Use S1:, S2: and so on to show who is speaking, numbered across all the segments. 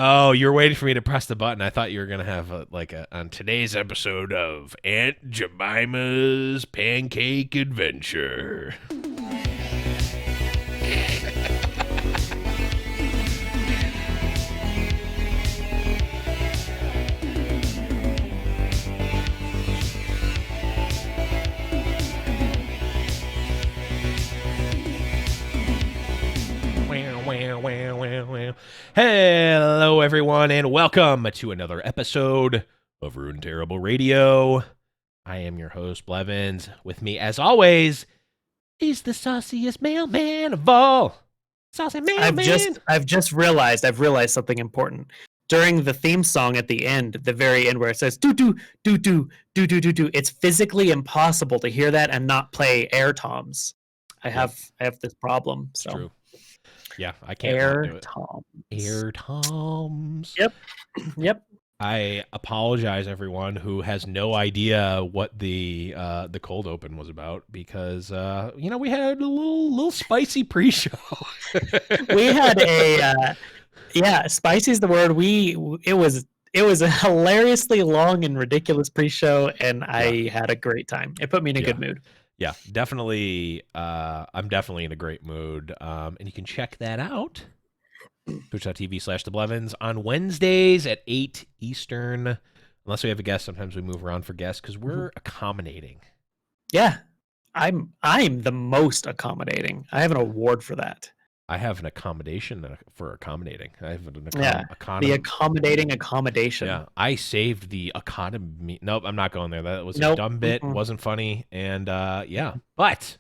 S1: Oh, you're waiting for me to press the button. I thought you were gonna have on today's episode of Aunt Jemima's Pancake Adventure. Hello, everyone, and welcome to another episode of Runeterrable Radio. I am your host, Blevins. With me, as always, is the sauciest mailman of all. Saucy mailman.
S2: I've just realized something important. During the theme song at the end, the very end, where it says do do do do do do do do, it's physically impossible to hear that and not play air toms. I have this problem. So.
S1: True. Yeah, I can't
S2: air
S1: do it.
S2: toms.
S1: Air toms.
S2: Yep.
S1: I apologize, everyone who has no idea what the cold open was about, because we had a little spicy pre-show.
S2: We had spicy is the word. It was a hilariously long and ridiculous pre-show, and I had a great time. It put me in a good mood.
S1: Yeah, definitely. I'm definitely in a great mood. And you can check that out. Twitch.tv/theblevins on Wednesdays at 8 Eastern. Unless we have a guest, sometimes we move around for guests because we're accommodating.
S2: Yeah, I'm the most accommodating. I have an award for that.
S1: I have an accommodation for accommodating. I have
S2: the accommodating accommodation.
S1: Yeah, I saved the economy. Nope, I'm not going there. That was a dumb bit. Wasn't funny. And but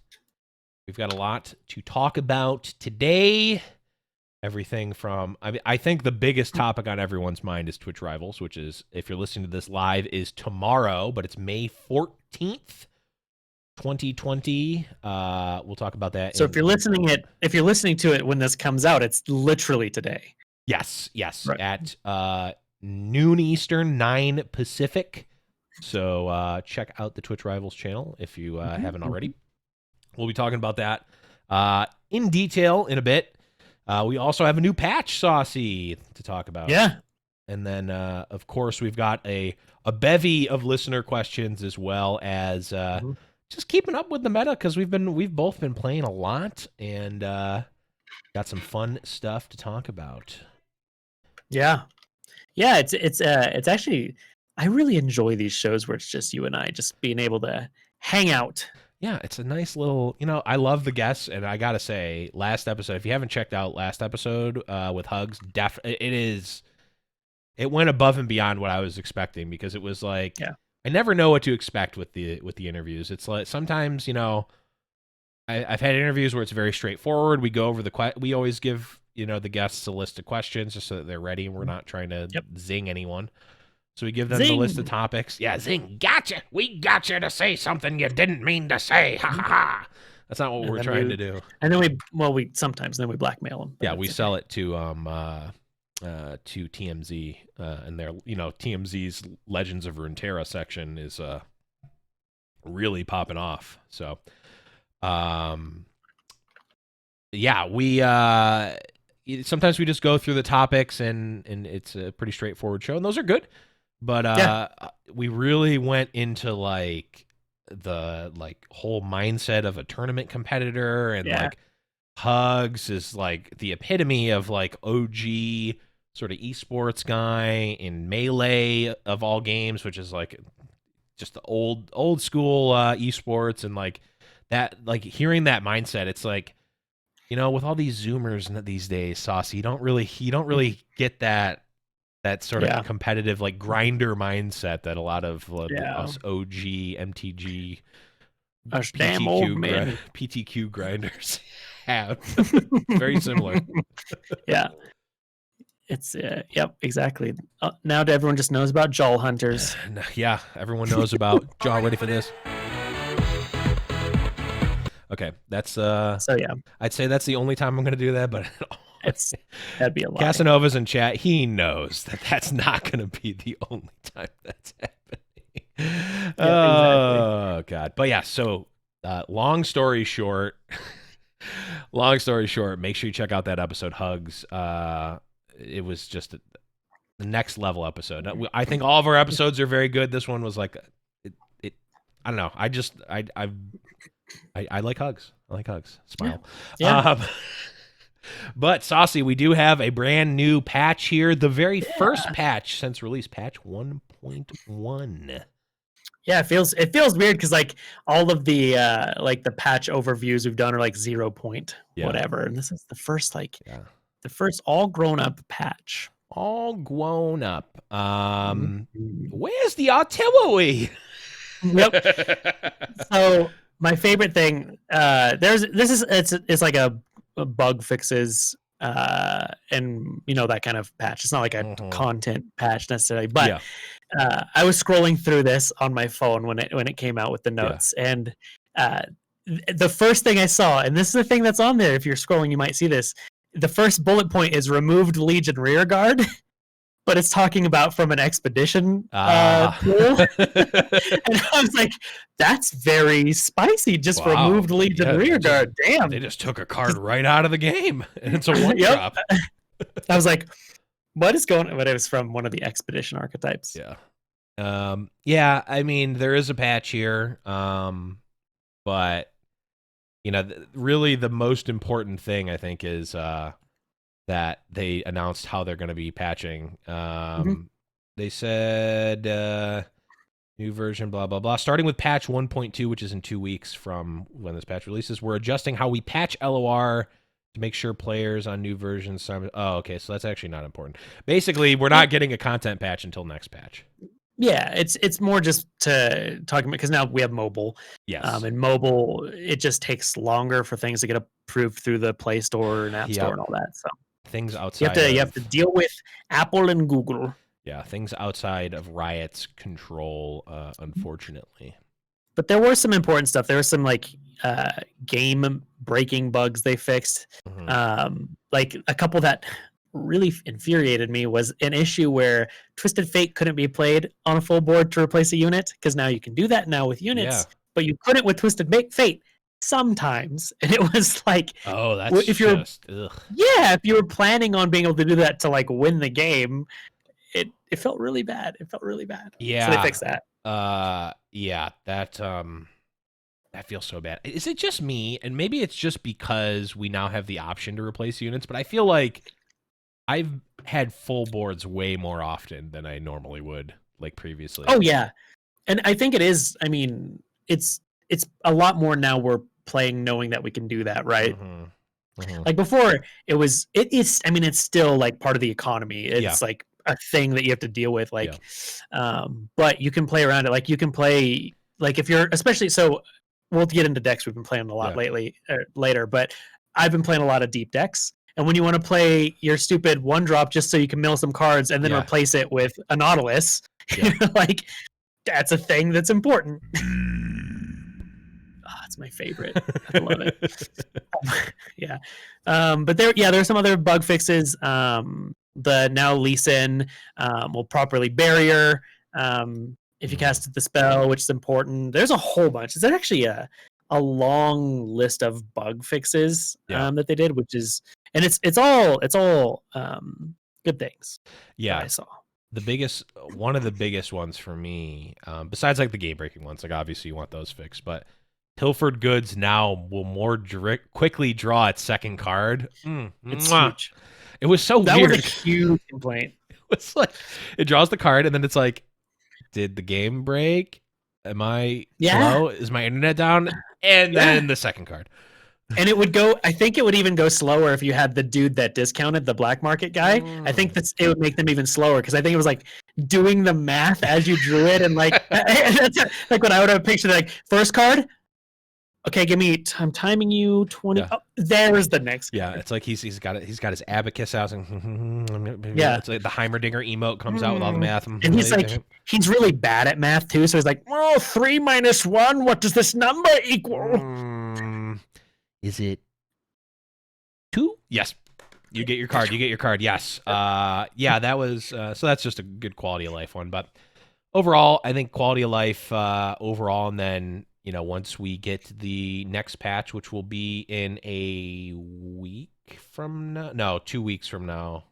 S1: we've got a lot to talk about today. Everything from, I think the biggest topic on everyone's mind is Twitch Rivals, which is, if you're listening to this live, is tomorrow, but it's May 14th. 2020. We'll talk about that.
S2: So if you're listening to it when this comes out, it's literally today.
S1: Yes, right. At noon Eastern, 9 Pacific. So check out the Twitch Rivals channel if you haven't already. We'll be talking about that in detail in a bit. We also have a new patch, Saucy, to talk about.
S2: Yeah.
S1: And then, of course, we've got a bevy of listener questions, as well as just keeping up with the meta, because we've both been playing a lot and got some fun stuff to talk about.
S2: Yeah, it's actually, I really enjoy these shows where it's just you and I, just being able to hang out.
S1: Yeah, it's a nice little, I love the guests, and I gotta say, last episode, if you haven't checked out last episode with Hugs, it went above and beyond what I was expecting, because it was like, I never know what to expect with the interviews. It's like sometimes, I've had interviews where it's very straightforward. We go over we always give, the guests a list of questions just so that they're ready, and we're not trying to zing anyone. So we give them the list of topics. Yeah, zing, gotcha. We gotcha to say something you didn't mean to say. Ha ha ha. That's not what we're trying to do.
S2: And then we sometimes blackmail them.
S1: Yeah, we sell it to TMZ, and their, TMZ's Legends of Runeterra section is really popping off. So, we sometimes we just go through the topics, and it's a pretty straightforward show, and those are good. But we really went into the whole mindset of a tournament competitor, and Hugs is the epitome of OG sort of esports guy in Melee of all games, which is just the old school esports, and that, hearing that mindset, it's with all these Zoomers these days, Saucy, you don't really get that sort of competitive grinder mindset that a lot of us OG MTG PTQ grinders have. Very similar.
S2: Yeah. It's exactly. Now everyone just knows about Jaw Hunters.
S1: Yeah, everyone knows about Jaw. Ready for this? Okay, that's I'd say that's the only time I'm going to do that, but
S2: that'd be a lot.
S1: Casanova's in chat. He knows that that's not going to be the only time that's happening. Oh God! But yeah, so long story short, make sure you check out that episode, Hugs. It was just the next level episode. I think all of our episodes are very good. This one was like, it I don't know. I like hugs. I like hugs. Smile.
S2: Yeah.
S1: But Saucy, we do have a brand new patch here. The very
S2: Yeah.
S1: first patch since release, patch 1.1.
S2: Yeah, it feels weird because like all of the like the patch overviews we've done are like 0 point whatever, and this is the first the first all grown up patch.
S1: All grown up.
S2: Mhm.
S1: Where's the artillery?
S2: Yep. So my favorite thing, it's like a bug fixes and you know that kind of patch. It's not like a content patch necessarily, but I was scrolling through this on my phone when it came out with the notes, and the first thing I saw, and this is the thing that's on there. If you're scrolling, you might see this. The first bullet point is removed Legion Rearguard, but it's talking about from an expedition pool. And I was like, that's very spicy. Just removed Legion Rearguard. Damn.
S1: They just took a card right out of the game, and it's a one drop.
S2: I was like, what is going on? But it was from one of the expedition archetypes.
S1: Yeah. Yeah, I mean, there is a patch here. But you know, really the most important thing I think is that they announced how they're going to be patching. They said new version, blah, blah, blah. Starting with patch 1.2, which is in 2 weeks from when this patch releases, we're adjusting how we patch LOR to make sure players on new versions... Oh, okay, so that's actually not important. Basically, we're not getting a content patch until next patch.
S2: Yeah, it's more just to talk about, because now we have mobile.
S1: Yes.
S2: And mobile, it just takes longer for things to get approved through the Play Store and App Store and all that. So
S1: things outside
S2: you have to deal with Apple and Google.
S1: Yeah, things outside of Riot's control, unfortunately.
S2: But there were some important stuff. There was some like game breaking bugs they fixed. Like a couple that really infuriated me was an issue where Twisted Fate couldn't be played on a full board to replace a unit, because now you can do that now with units, but you couldn't with Twisted Fate sometimes. And it was like,
S1: oh, that's
S2: if you're
S1: just
S2: if you were planning on being able to do that to like win the game, it felt really bad. It felt really bad.
S1: Yeah.
S2: So they fixed that.
S1: Yeah, that feels so bad. Is it just me? And maybe it's just because we now have the option to replace units, but I feel like I've had full boards way more often than I normally would, like previously.
S2: Oh yeah. And I think it is, I mean, it's a lot more now we're playing knowing that we can do that, right? Like before it's still like part of the economy. It's like a thing that you have to deal with, like but you can play around it. Like you can play, like if you're, especially, so we'll get into decks we've been playing a lot later, but I've been playing a lot of deep decks. And when you want to play your stupid one drop just so you can mill some cards and then replace it with a Nautilus, like that's a thing that's important. It's my favorite. I love it. But there's some other bug fixes. The now Lee Sin will properly barrier if you casted the spell, which is important. There's a whole bunch. There's actually a long list of bug fixes that they did, which is, and it's all good things. I saw
S1: one of the biggest ones for me, besides like the game breaking ones, like obviously you want those fixed, but Pilfered Goods now will more quickly draw its second card.
S2: It's huge.
S1: It was so weird.
S2: That was a huge complaint.
S1: It's like it draws the card and then it's like, did the game break? Am I slow? Is my internet down? And then the second card.
S2: And it would go, I think it would even go slower if you had the dude that discounted the black market guy. I think it would make them even slower, because I think it was like doing the math as you drew it. And like, that's like when I would have a picture like, first card, okay, I'm timing you 20. Oh, there's the next card.
S1: It's like he's got his abacus out, and it's like the Heimerdinger emote comes out with all the math.
S2: And he's like, he's really bad at math too. So he's like, 3 minus 1. What does this number equal?
S1: Is it 2? Yes. You get your card. Yes. That was so that's just a good quality of life one. But overall, I think quality of life overall, and then once we get the next patch, which will be in a week from now, no, 2 weeks from now.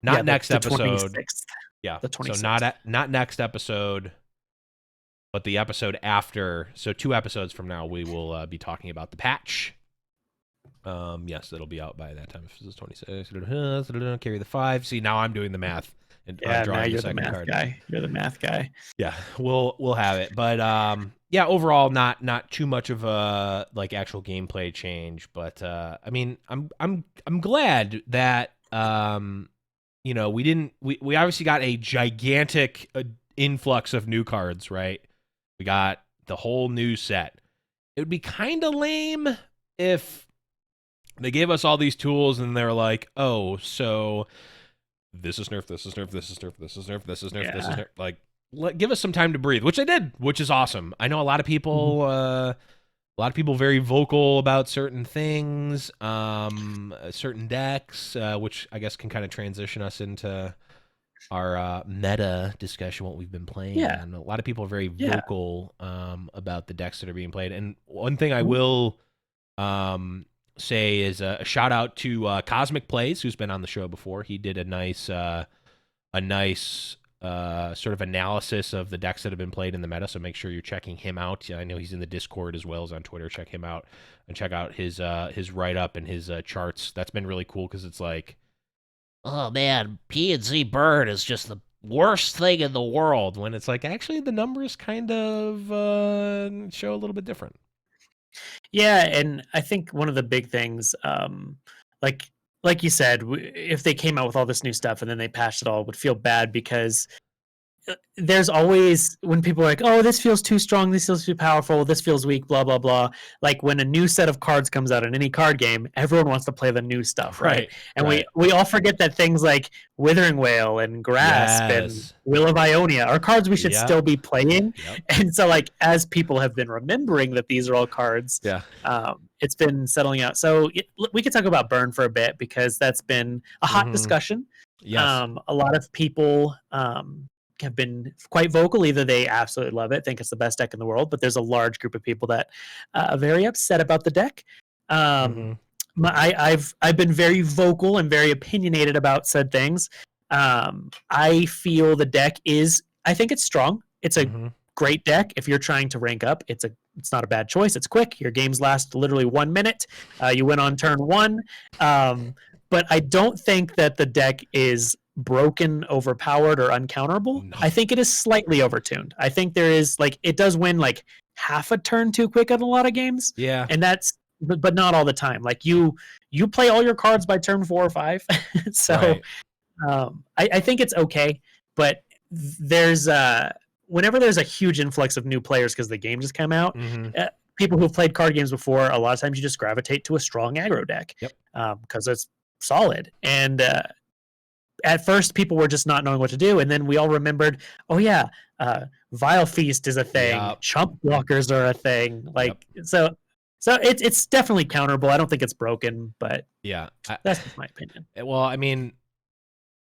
S1: Not next
S2: the
S1: episode.
S2: 26th.
S1: Yeah.
S2: The
S1: So
S2: 26th.
S1: not next episode, but the episode after. So 2 episodes from now, we will be talking about the patch. Yes, it'll be out by that time. If this is 26, carry the 5. See, now I'm doing the math and
S2: Yeah, now
S1: drawing
S2: you're
S1: the
S2: the
S1: second
S2: math
S1: card.
S2: guy. You're the math guy.
S1: Yeah, we'll have it. But yeah, overall not too much of a like actual gameplay change, but I mean, I'm glad that you know, we obviously got a gigantic influx of new cards, right? We got the whole new set. It would be kind of lame if they gave us all these tools and they're like, "Oh, so this is nerf, this is nerf, this is nerf, this is nerf, this is nerf, this is nerf." Like, give us some time to breathe, which they did, which is awesome. I know a lot of people, very vocal about certain things, certain decks, which I guess can kind of transition us into our meta discussion, what we've been playing.
S2: Yeah.
S1: And a lot of people are very
S2: Yeah.
S1: vocal about the decks that are being played. And one thing I will say is a shout out to Cosmic Plays, who's been on the show before. He did a nice sort of analysis of the decks that have been played in the meta. So make sure you're checking him out. I know he's in the Discord as well as on Twitter. Check him out and check out his write up and his charts. That's been really cool because it's like, oh man, P&Z Bird is just the worst thing in the world. When it's like actually the numbers kind of show a little bit different.
S2: Yeah, and I think one of the big things, like you said, if they came out with all this new stuff and then they patched it all, would feel bad because there's always when people are like, oh, this feels too strong, this feels too powerful, this feels weak, blah blah blah. Like when a new set of cards comes out in any card game, everyone wants to play the new stuff, right? And we all forget that things like Withering Wail and Grasp and Will of Ionia are cards we should still be playing. And so like as people have been remembering that these are all cards, it's been settling out. So we could talk about Burn for a bit because that's been a hot discussion. A lot of people have been quite vocal. Either they absolutely love it, think it's the best deck in the world, but there's a large group of people that are very upset about the deck. I've been very vocal and very opinionated about said things. I feel the deck I think it's strong. It's a great deck. If you're trying to rank up, it's not a bad choice. It's quick. Your games last literally 1 minute. You win on turn 1. But I don't think that the deck is broken, overpowered, or uncounterable. No. I think it is slightly overtuned. I think there is it does win like half a turn too quick in a lot of games.
S1: Yeah.
S2: And that's but not all the time. Like you play all your cards by turn 4 or 5. So I think it's okay, but there's whenever there's a huge influx of new players because the game just came out, people who've played card games before, a lot of times you just gravitate to a strong aggro deck because it's solid. And at first people were just not knowing what to do, and then we all remembered, oh yeah, Vile Feast is a thing, chump blockers are a thing, so it's definitely counterable. I don't think it's broken, but that's just my opinion.
S1: Well, I mean,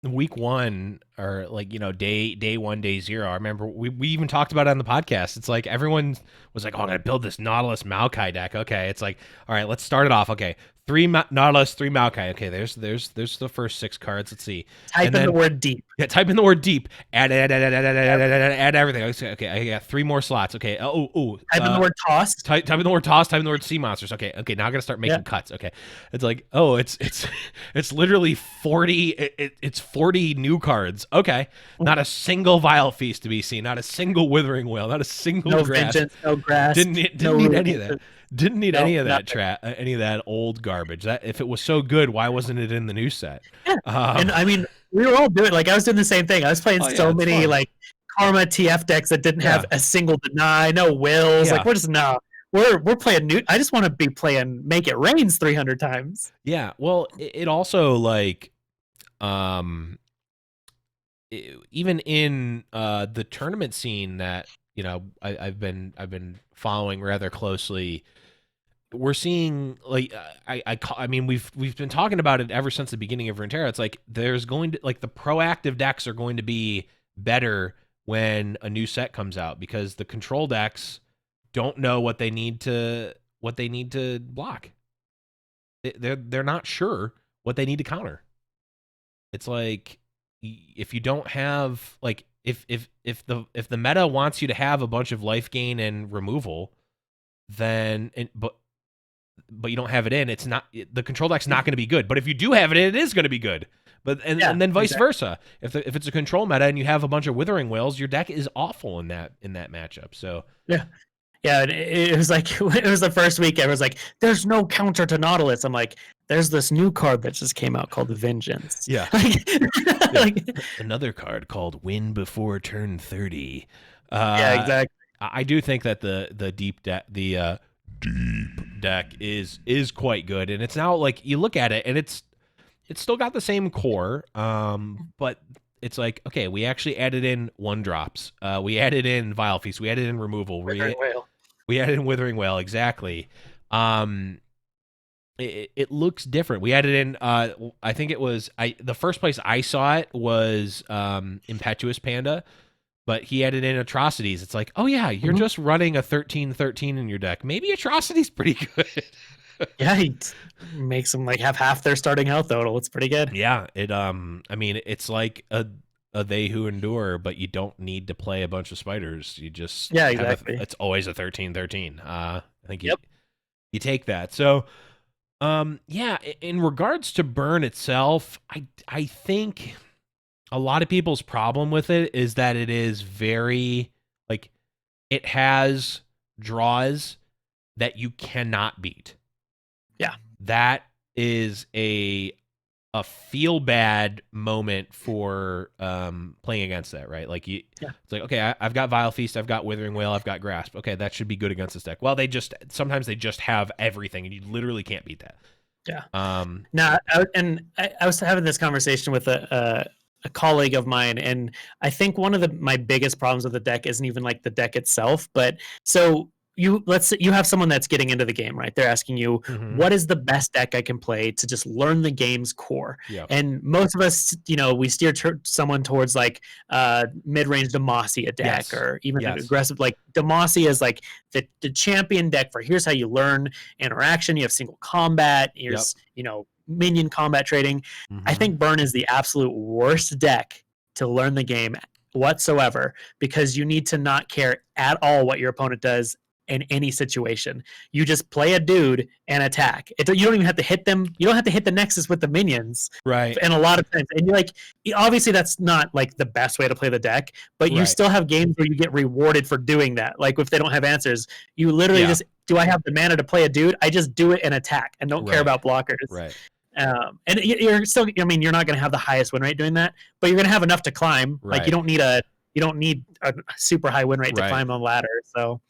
S1: week 1 or day 1, day 0, I remember we even talked about it on the podcast. It's like everyone was like, oh, I'm gonna build this Nautilus Maokai deck. Okay, it's like, all right, let's start it off. Okay, 3 Nautilus, 3 Maokai. Okay, there's the first 6 cards. Let's see.
S2: Type in the word deep.
S1: Yeah, type in the word deep. Add everything. Okay, I got 3 more slots. Okay.
S2: Type in the word toss.
S1: Type in the word toss. Type in the word sea monsters. Okay. Now I gotta start making cuts. Okay. It's like, oh, it's literally 40. It's 40 new cards. Okay. Not a single Vile Feast to be seen. Not a single Withering Wail. Not a single Grass.
S2: Vengeance, no Grass.
S1: Didn't need any of that. Didn't need any of that any of that old garbage. That if it was so good, why wasn't it in the new set?
S2: Yeah. And I mean, we were all doing I was doing the same thing. I was playing so many fun. Karma TF decks that didn't have a single deny, no wills. We're just we're playing new. I just want to be playing Make It Rains 300 times.
S1: Yeah. Well, it also even in the tournament scene that I've been following rather closely. We're seeing I mean we've been talking about it ever since the beginning of Runeterra. It's like there's going to the proactive decks are going to be better when a new set comes out because the control decks don't know what they need to block. They're not sure what they need to counter. It's like if you don't have like if the meta wants you to have a bunch of life gain and removal, then but you don't have it in, it's not the control deck's not going to be good. But if you do have it in, it is going to be good. But
S2: Yeah,
S1: and then vice
S2: exactly.
S1: versa. If it's a control meta and you have a bunch of Withering Whales, your deck is awful in that matchup. So
S2: Yeah. Yeah, and it was like it was the first week. I was like, "There's no counter to Nautilus." I'm like, "There's this new card that just came out called Vengeance."
S1: yeah,
S2: Like,
S1: yeah.
S2: like
S1: Another card called Win Before Turn 30.
S2: yeah,
S1: Uh,
S2: exactly.
S1: I do think that the deep deck deep deck is quite good, and it's now like you look at it and it's still got the same core, but it's like okay, we actually added in 1-drops, we added in Vile Feast, we added in removal,
S2: Withering Whale.
S1: we added in Withering Whale, exactly. Um, it looks different. We added in I think it was the first place I saw it was Impetuous Panda, but he added in Atrocities. It's like, oh yeah, you're
S2: Mhm.
S1: just running a 13-13 in your deck. Maybe Atrocities pretty good.
S2: Yeah, he makes them like have half their starting health total. It's pretty good.
S1: Yeah, I mean, it's like a They Who Endure, but you don't need to play a bunch of spiders. You just
S2: Yeah,
S1: have
S2: exactly.
S1: it's always a 13-13. I think
S2: Yep.
S1: you take that. So, yeah, in regards to burn itself, I think a lot of people's problem with it is that it is very like it has draws that you cannot beat.
S2: Yeah.
S1: That is a feel bad moment for playing against that, right? Like
S2: Yeah.
S1: it's like okay, I've got Vile Feast, I've got Withering Whale, I've got Grasp. Okay, that should be good against this deck. Well, sometimes they just have everything, and you literally can't beat that.
S2: Yeah.
S1: Um,
S2: Now, I was having this conversation with a colleague of mine, and I think one of my biggest problems with the deck isn't even like the deck itself, but so let's say you have someone that's getting into the game, right? They're asking you,
S1: mhm.
S2: what is the best deck I can play to just learn the game's core?
S1: Yeah.
S2: And most of us, we steer someone towards like mid-range Demacia deck,
S1: Yes.
S2: or even an
S1: Yes.
S2: aggressive like Demacia is like the champion deck for here's how you learn interaction. You have single combat.
S1: Yep.
S2: Here's minion combat trading. I
S1: Mhm.
S2: think Burn is the absolute worst deck to learn the game whatsoever, because you need to not care at all what your opponent does in any situation. You just play a dude and attack. You don't even have to hit them. You don't have to hit the nexus with the minions.
S1: Right.
S2: And a lot of times, and you're like, obviously that's not like the best way to play the deck, but you
S1: Right.
S2: still have games where you get rewarded for doing that. Like if they don't have answers, you literally
S1: Yeah.
S2: just, do I have the mana to play a dude? I just do it and attack and don't care
S1: Right.
S2: about blockers.
S1: Right.
S2: And you're still, I mean, you're not going to have the highest win rate doing that, but you're going to have enough to climb. Like
S1: Right.
S2: you don't need a super high win rate to
S1: Right.
S2: climb on ladder. So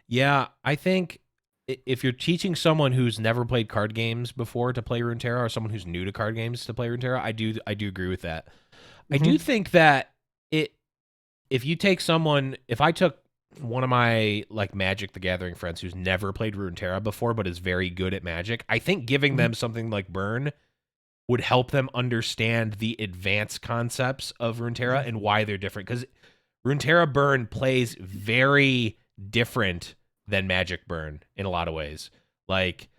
S1: Yeah, I think if you're teaching someone who's never played card games before to play Runeterra, or someone who's new to card games to play Runeterra, I do agree with that. I do
S2: mhm.
S1: think that if you take someone, if I took one of my like Magic the Gathering friends who's never played Runeterra before but is very good at Magic, I think giving
S2: Mhm.
S1: them something like Burn would help them understand the advanced concepts of Runeterra
S2: Mhm.
S1: and why they're different. Because Runeterra Burn plays very different than Magic Burn in a lot of ways. Like,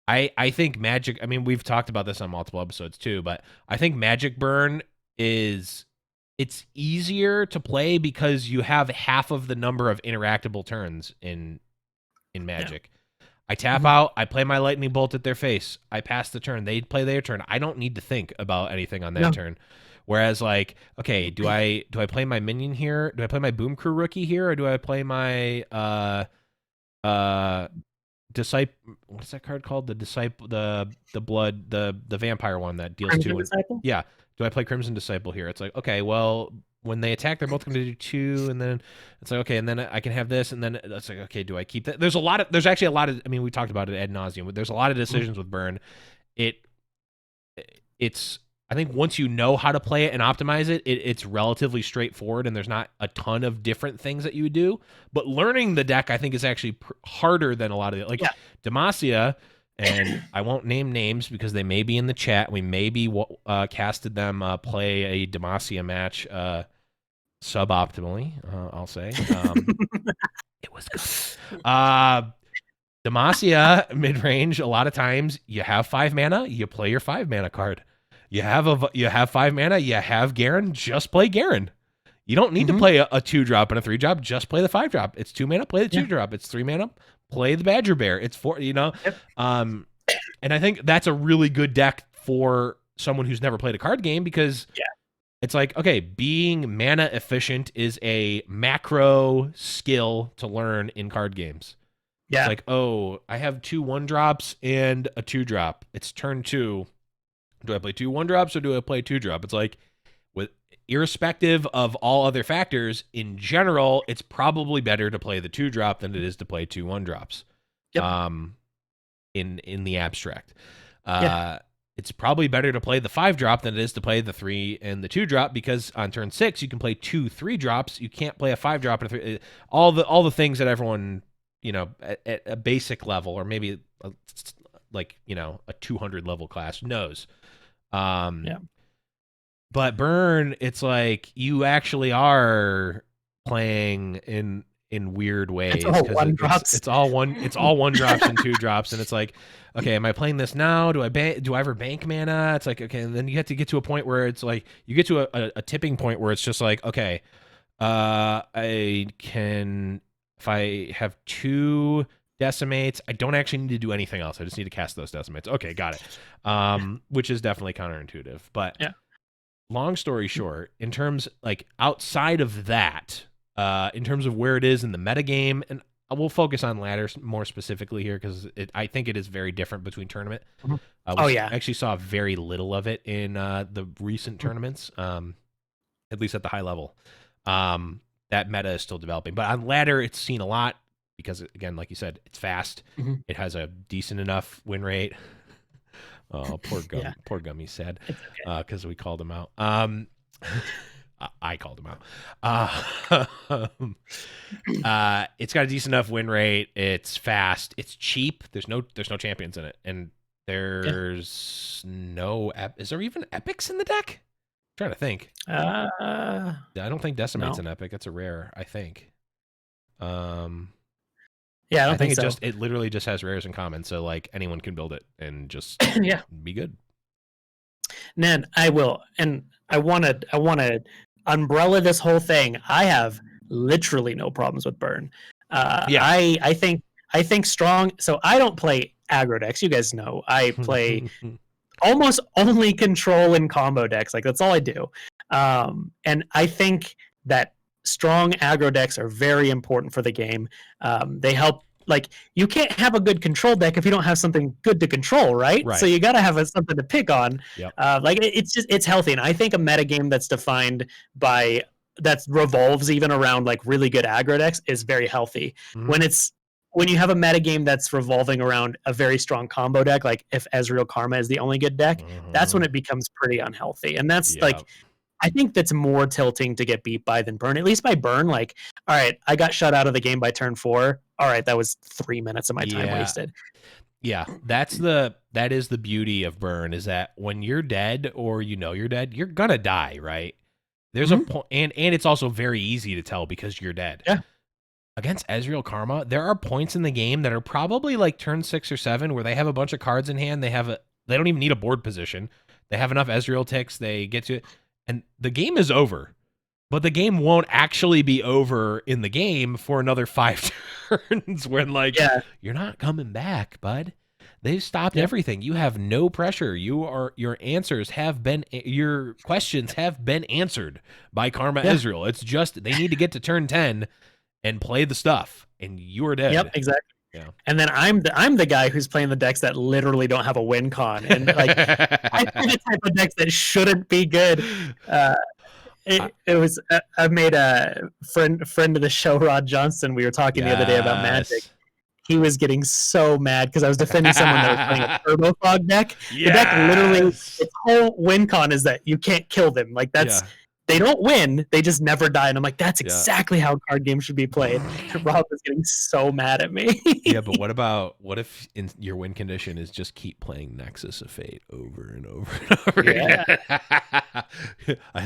S1: I think Magic, I mean, we've talked about this on multiple episodes too, but I think Magic Burn it's easier to play because you have half of the number of interactable turns in
S2: Yeah.
S1: Magic. I tap
S2: Mhm.
S1: out, I play my lightning bolt at their face. I pass the turn. They play their turn. I don't need to think about anything on that
S2: No.
S1: turn. Whereas like, okay, do I play my minion here? Do I play my boom crew rookie here, or do I play my uh disciple, what's that card called? The disciple, the blood, the vampire one that deals
S2: Crimson
S1: 2 and
S2: Disciple?
S1: yeah. Do I play Crimson Disciple here? It's like, okay, well, when they attack, they're both going to do 2, and then it's like, okay, and then I can have this, and then it's like, okay, do I keep that? There's actually a lot of, I mean, we talked about it ad nauseum, but there's a lot of
S2: Mhm.
S1: decisions with Burn. It it's I think once you know how to play it and optimize it's relatively straightforward, and there's not a ton of different things that you would do. But learning the deck, I think, is actually harder than a lot of it. Like
S2: Yeah.
S1: Demacia, and I won't name names because they may be in the chat. We may be casted them play a Demacia match suboptimally. I'll say it was good. Demacia mid range. A lot of times you have 5 mana, you play your 5 mana card. You have 5 mana. You have Garen. Just play Garen. You don't need to
S2: Mhm.
S1: play a 2-drop and a 3-drop. Just play the 5-drop. It's 2 mana. Play the
S2: Yeah.
S1: 2-drop. It's 3 mana. Play the Badger Bear. It's 4.
S2: Yep.
S1: And I think that's a really good deck for someone who's never played a card game, because
S2: Yeah.
S1: it's like, okay, being mana efficient is a macro skill to learn in card games.
S2: Yeah.
S1: It's like, oh, I have 2 1-drops and a 2-drop. It's turn 2. Do I play 2 1-drops or do I play 2-drop? It's like, with irrespective of all other factors, in general, it's probably better to play the 2-drop than it is to play 2 1-drops.
S2: Yep.
S1: In the abstract.
S2: Yeah.
S1: It's probably better to play the 5-drop than it is to play the 3 and the 2-drop, because on turn 6 you can play 2 3-drops. You can't play a 5-drop and a 3. All the things that everyone, at a basic level, or maybe a 200 level class knows.
S2: Yeah.
S1: But Burn, it's like you actually are playing in weird ways, because it's all 1-drops and 2-drops, and it's like, okay, am I playing this now? Do I ever bank mana? It's like, okay, and then you have to get to a point where it's like you get to a tipping point where it's just like, okay, I can, if I have 2 decimates, I don't actually need to do anything else. I just need to cast those decimates. Okay, got it. Which is definitely counterintuitive. But
S2: Yeah.
S1: long story short, in terms, like, outside of that, in terms of where it is in the metagame, and we'll focus on ladder more specifically here, because I think it is very different between tournament.
S2: Mhm.
S1: We
S2: Yeah.
S1: actually saw very little of it in the recent tournaments, at least at the high level. That meta is still developing, but on ladder, it's seen a lot, because, again, like you said, it's fast.
S2: Mhm.
S1: It has a decent enough win rate. Oh, poor
S2: Yeah.
S1: poor Gummy's sad,
S2: It's okay.
S1: because we called him out. I called him out. It's got a decent enough win rate. It's fast. It's cheap. There's no champions in it, and there's no. Is there even epics in the deck? I'm trying to think. I don't think Decimate's an epic. It's a rare, I think.
S2: Yeah, I don't
S1: think
S2: so.
S1: it literally just has rares in common, so like anyone can build it and just be good.
S2: Ned, I will, and I want to umbrella this whole thing. I have literally no problems with Burn. I think strong. So I don't play aggro decks. You guys know I play almost only control and combo decks. Like, that's all I do. And I think that strong aggro decks are very important for the game. They help. Like, you can't have a good control deck if you don't have something good to control, right? So you got to have something to pick on.
S1: Yep.
S2: It's healthy, and I think a metagame that's defined by that revolves even around like really good aggro decks is very healthy.
S1: Mm-hmm.
S2: When you have a metagame that's revolving around a very strong combo deck, like if Ezreal Karma is the only good deck, that's when it becomes pretty unhealthy. And that's like, I think that's more tilting to get beat by than Burn. At least by Burn, like, all right, I got shut out of the game by turn 4. All right, that was 3 minutes of my time wasted.
S1: Yeah, that is the beauty of Burn, is that when you're dead, or you're dead, you're gonna die, right? There's a point, and it's also very easy to tell because you're dead.
S2: Yeah.
S1: Against Ezreal Karma, there are points in the game that are probably like turn 6 or 7 where they have a bunch of cards in hand. They don't even need a board position. They have enough Ezreal ticks. They get to it, and the game is over. But the game won't actually be over in the game for another 5 turns, when you're not coming back, bud. They've stopped everything. You have no pressure. Your questions have been answered by Karma Ezreal. It's just they need to get to turn 10 and play the stuff, and you are dead.
S2: Yep, exactly.
S1: Yeah.
S2: And then I'm the guy who's playing the decks that literally don't have a win con, and like I play the type of decks that shouldn't be good. It was I made a friend of the show, Rod Johnson. We were talking the other day about Magic. He was getting so mad because I was defending someone that was playing a Turbo Fog deck. The deck literally, its whole win con is that you can't kill them. Like, that's they don't win, they just never die. And I'm like, that's exactly how card games should be played. Rob was getting so mad at me.
S1: Yeah, but what if in your win condition is just keep playing Nexus of Fate over and over and over again?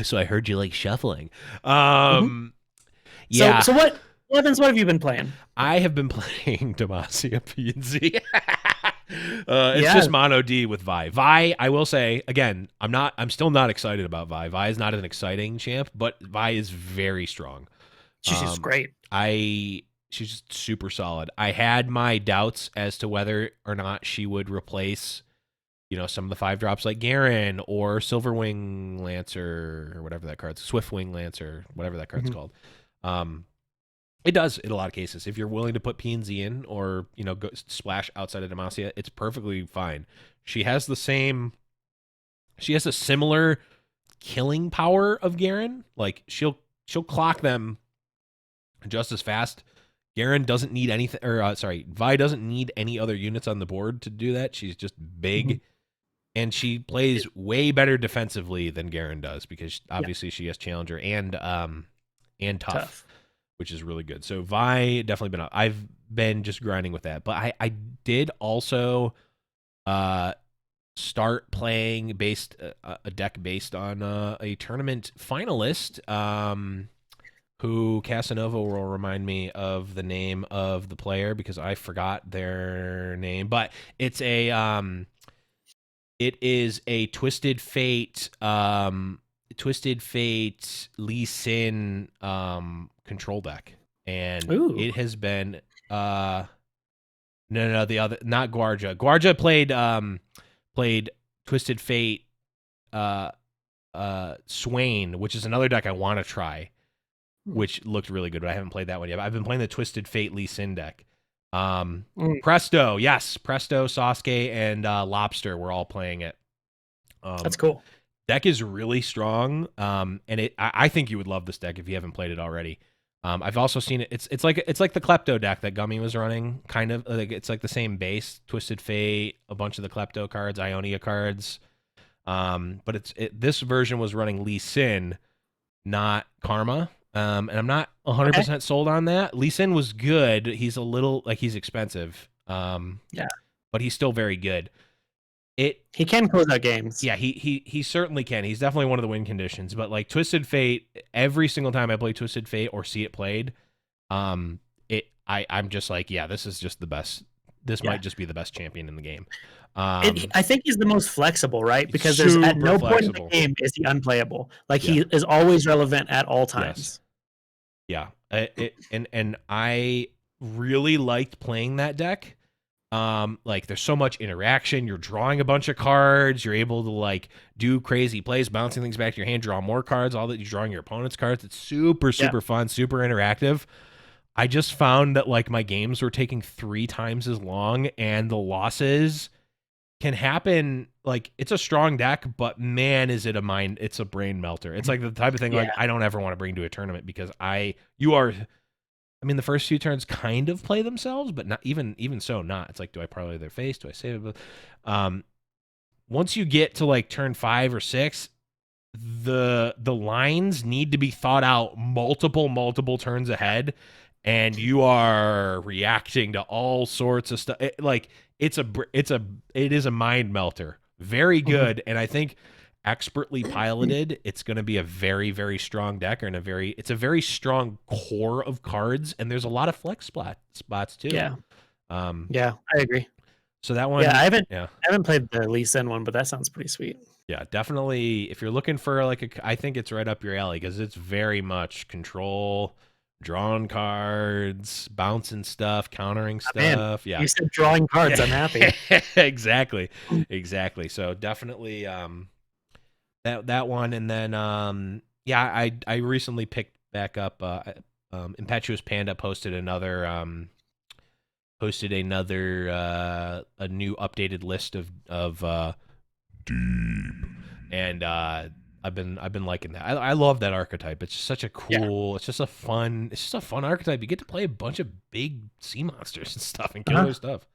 S1: So I heard you like shuffling. Yeah.
S2: So what, Evans, what have you been playing?
S1: I have been playing Demacia PNZ. It's
S2: Yeah,
S1: just mono D with Vi. Vi, I will say again, I'm still not excited about Vi. Vi is not an exciting champ, but Vi is very strong.
S2: she's just great.
S1: She's just super solid. I had my doubts as to whether or not she would replace, some of the 5 drops like Garen or Silverwing Lancer or whatever that card's, Swiftwing Lancer, whatever that card's
S2: Mhm.
S1: called. It does in a lot of cases. If you're willing to put P and Z in, or go splash outside of Demacia, it's perfectly fine. She has a similar killing power of Garen. Like she'll clock them just as fast. Garen doesn't need anything, or Vi doesn't need any other units on the board to do that. She's just big,
S2: Mhm.
S1: and she plays way better defensively than Garen does because
S2: Yeah,
S1: obviously she has Challenger and tough,
S2: tough.
S1: which is really good. So Vi definitely been up. I've been just grinding with that, but I did also start playing a deck based on a tournament finalist. Who Casanova will remind me of the name of the player because I forgot their name, but it is a Twisted Fate Lee Sin control deck, and
S2: Ooh.
S1: it has been no, the other, not Guarja. Guarja played Twisted Fate uh Swain, which is another deck I want to try,
S2: Mm.
S1: which looked really good, but I haven't played that one yet. But I've been playing the Twisted Fate Lee Sin deck.
S2: Mm.
S1: Presto, yes, Presto, Sasuke, and Lobster were all playing it.
S2: That's
S1: Um,
S2: cool.
S1: Deck is really strong, and I think you would love this deck if you haven't played it already. I've also seen it. It's like the Klepto deck that Gummy was running, kind of. Like, it's like the same base, Twisted Fate, a bunch of the Klepto cards, Ionia cards. But this version was running Lee Sin, not Karma. And I'm not
S2: Okay.
S1: 100% sold on that. Lee Sin was good. He's a little, like, he's expensive.
S2: Yeah,
S1: But he's still very good. It
S2: he can close out games.
S1: Yeah, he certainly can. He's definitely one of the win conditions. But like Twisted Fate, every single time I play Twisted Fate or see it played, I'm just like, yeah, this is just the best. This
S2: Yeah.
S1: might just be the best champion in the game.
S2: I think he's the most flexible, right?
S1: It's
S2: Because there's at
S1: super
S2: no point in the
S1: flexible.
S2: game is he unplayable. Like
S1: Yeah.
S2: he is always relevant at all
S1: Yes.
S2: times.
S1: Yeah. And I really liked playing that deck. Like there's so much interaction. You're drawing a bunch of cards. You're able to like do crazy plays, bouncing things back to your hand, draw more cards. All that, you're drawing your opponent's cards. It's super
S2: Yeah.
S1: fun, super interactive. I just found that like my games were taking 3 times as long, and the losses can happen. Like it's a strong deck, but man, it's a brain melter. It's like the type of thing
S2: Yeah.
S1: like I don't ever want to bring to a tournament because you are. I mean, the first few turns kind of play themselves, but not even so. Not. It's like, do I parlay their face? Do I save it? Once you get to like turn 5 or 6, the lines need to be thought out multiple turns ahead, and you are reacting to all sorts of stuff. It is a mind melter. Very
S2: Mhm.
S1: good, and I think expertly piloted, it's going to be a very strong deck, and it's a very strong core of cards, and there's a lot of flex spots too.
S2: Yeah.
S1: Um,
S2: Yeah, I agree.
S1: so that
S2: Yeah,
S1: one,
S2: I haven't
S1: yeah.
S2: I haven't played the Lee Sin one, but that sounds pretty sweet.
S1: Yeah, definitely. If you're looking for like I think it's right up your alley because it's very much control, drawn cards, bouncing stuff, countering
S2: Man,
S1: stuff. Yeah,
S2: you said drawing cards. I'm happy.
S1: exactly, exactly. So definitely that one, and then yeah, I recently picked back up. Impetuous Panda posted another a new updated list of deep, and I've been liking that. I love that archetype. It's just such a
S2: Yeah.
S1: cool. It's just a fun archetype. You get to play a bunch of big sea monsters and stuff and kill
S2: Uh-huh.
S1: their stuff.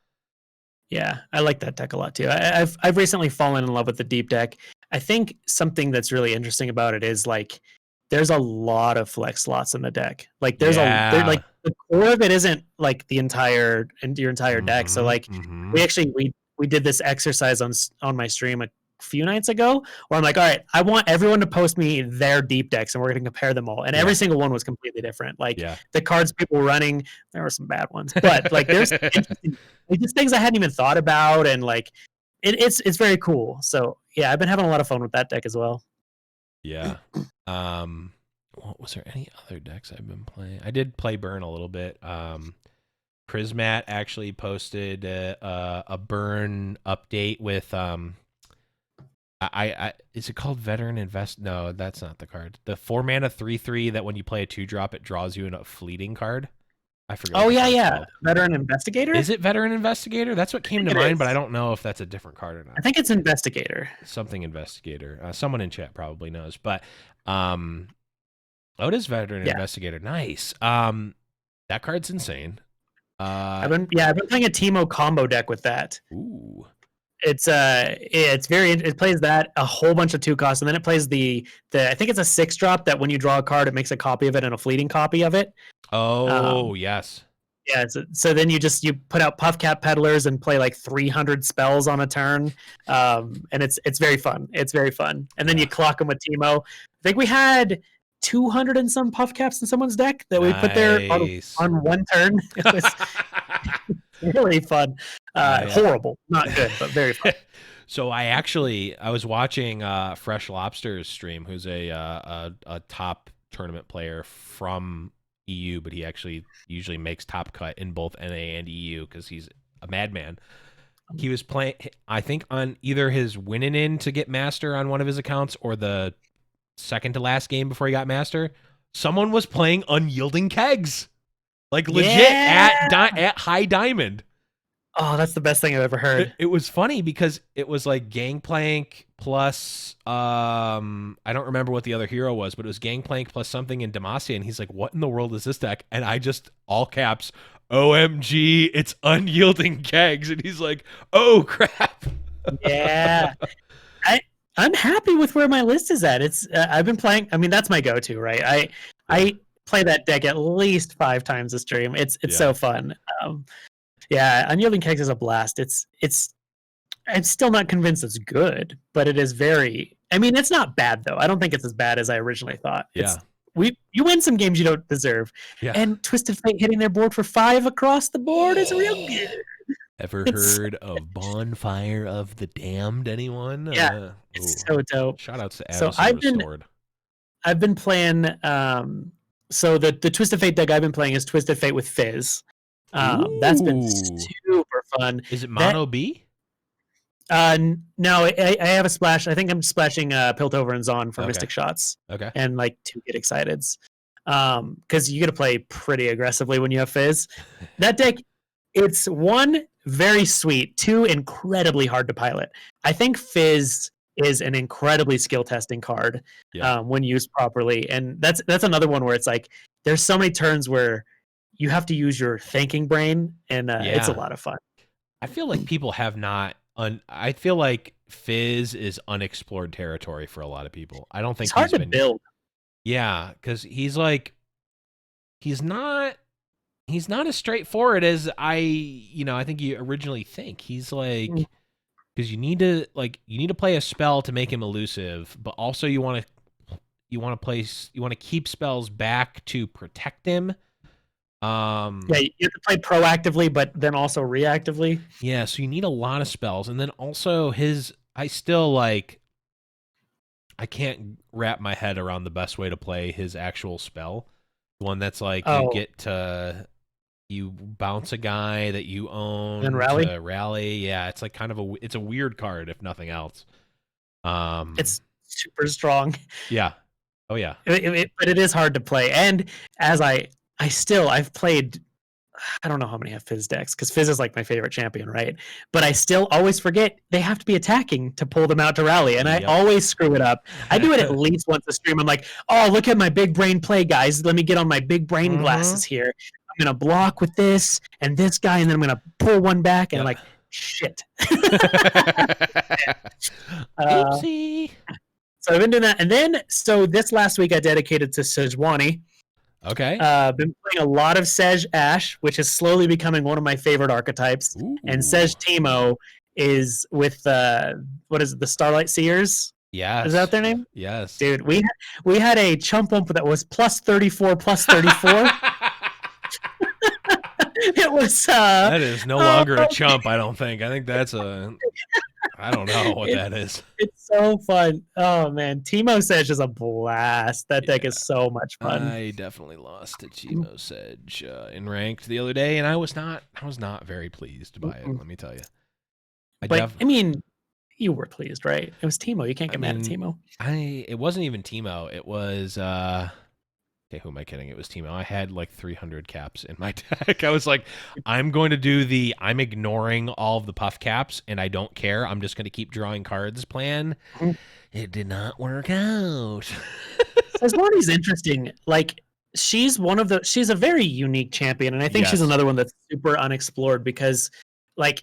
S2: Yeah, I like that deck a lot too. I've recently fallen in love with the deep deck. I think something that's really interesting about it is like there's a lot of flex slots in the deck. Like there
S1: Yeah.
S2: like the core of it isn't like your entire deck. So
S1: Mm-hmm.
S2: like
S1: Mm-hmm.
S2: we did this exercise on my stream few nights ago, where I'm like, all right, I want everyone to post me their deep decks, and we're going to compare them all. And every single one was completely different. Like the cards people were running, there were some bad ones, but like there's interesting, like, just things I hadn't even thought about, and like it's very cool. So yeah, I've been having a lot of fun with that deck as well.
S1: Yeah. What was there any other decks I've been playing? I did play Burn a little bit. Prismat actually posted a Burn update with is it called Veteran Invest? No, that's not the card. The 4-mana 3/3 that when you play a 2-drop, it draws you in a fleeting card. I forget.
S2: Oh yeah. Called. Veteran Investigator?
S1: Is it Veteran Investigator? That's what came to mind, but I don't know if that's a different card or not.
S2: I think it's Investigator.
S1: Something Investigator. Someone in chat probably knows, but oh, it is Veteran Investigator. Nice. That card's insane.
S2: I've been playing a Teemo combo deck with that.
S1: Ooh.
S2: It plays that a whole bunch of 2 costs, and then it plays the I think it's a 6-drop that when you draw a card, it makes a copy of it and a fleeting copy of it.
S1: Oh, yes.
S2: Yeah, so then you put out Puffcap Peddlers and play like 300 spells on a turn, and it's very fun. It's very fun, and then you clock them with Teemo. I think we had 200 and some Puffcaps in someone's deck that we put there on one turn. It was really fun. Horrible, not good, but very fun.
S1: So I was watching Fresh Lobster's stream, who's a top tournament player from EU, but he actually usually makes top cut in both NA and EU because he's a madman. He was playing, I think, on either his winning in to get master on one of his accounts or the second to last game before he got master. Someone was playing Unyielding Kegs, like legit at high diamond.
S2: Oh, that's the best thing I've ever heard.
S1: It was funny because it was like Gangplank plus I don't remember what the other hero was, but it was Gangplank plus something in Demacia, and he's like, what in the world is this deck? And I just, all caps, OMG, it's Unyielding Kegs. And he's like, oh crap.
S2: Yeah. I'm happy with where my list is at. It's I've been playing, I mean, that's my go-to, right? I play that deck at least 5 times a stream. It's so fun. Yeah, Unyielding Kegs is a blast. I'm still not convinced it's good, but it is very. I mean, it's not bad though. I don't think it's as bad as I originally thought.
S1: Yeah,
S2: you win some games you don't deserve. Yeah, and Twisted Fate hitting their board for 5 across the board is real good.
S1: Ever heard of Bonfire of the Damned? Anyone?
S2: Yeah, it's so dope.
S1: Shout outs to
S2: So
S1: Restored.
S2: I've been playing. So the Twisted Fate deck I've been playing is Twisted Fate with Fizz. That's been super fun.
S1: Is it Mono B?
S2: No, I have a splash. I think I'm splashing Piltover and Zon for Mystic Shots.
S1: Okay.
S2: And like 2 Get Exciteds. Because you got to play pretty aggressively when you have Fizz. That deck, it's 1, very sweet, 2, incredibly hard to pilot. I think Fizz is an incredibly skill testing card when used properly, and that's another one where it's like there's so many turns where you have to use your thinking brain, and it's a lot of fun.
S1: I feel like people have not. I feel like Fizz is unexplored territory for a lot of people. I don't think
S2: it's hard to build.
S1: Yeah, because he's not as straightforward as I think you originally think. He's like, because you need to play a spell to make him elusive, but also you want to keep spells back to protect him.
S2: Yeah, you have to play proactively, but then also reactively.
S1: Yeah, so you need a lot of spells, and then also I can't wrap my head around the best way to play his actual spell. One that's like you bounce a guy that you own
S2: and rally.
S1: To rally. Yeah, it's like kind of it's a weird card if nothing else.
S2: It's super strong.
S1: Yeah. Oh yeah.
S2: But it is hard to play, and as I've played, I don't know how many have Fizz decks, because Fizz is like my favorite champion, right? But I still always forget they have to be attacking to pull them out to rally, and I always screw it up. I do it at least once a stream. I'm like, oh, look at my big brain play, guys. Let me get on my big brain glasses here. I'm going to block with this and this guy, and then I'm going to pull one back, and I'm like, shit.
S1: Oopsie.
S2: So I've been doing that. And then, so this last week I dedicated to Sejuani.
S1: Okay.
S2: Been playing a lot of Sej Ash, which is slowly becoming one of my favorite archetypes.
S1: Ooh.
S2: And Sej Teemo is with what is it, the Starlight Seers? Is that
S1: Yes.
S2: their name?
S1: Yes.
S2: Dude, we had a chump wump that was plus 34, plus 34. It was
S1: That is no longer a chump, I don't think. I think that's a I don't know what that is.
S2: It's so fun. Oh man, Teemo Sedge is a blast. That deck is so much fun.
S1: I definitely lost to Teemo Sedge in ranked the other day, and I was not very pleased by it. Let me tell you.
S2: I mean, you were pleased, right? It was Teemo. You can't get mad at Teemo.
S1: It wasn't even Teemo. It was okay, who am I kidding? It was Teemo. I had like 300 caps in my deck. I was like, I'm going to I'm ignoring all of the puff caps, and I don't care. I'm just going to keep drawing cards plan. It did not work out.
S2: Sezwani's interesting. Like, she's a very unique champion, and I think she's another one that's super unexplored because, like,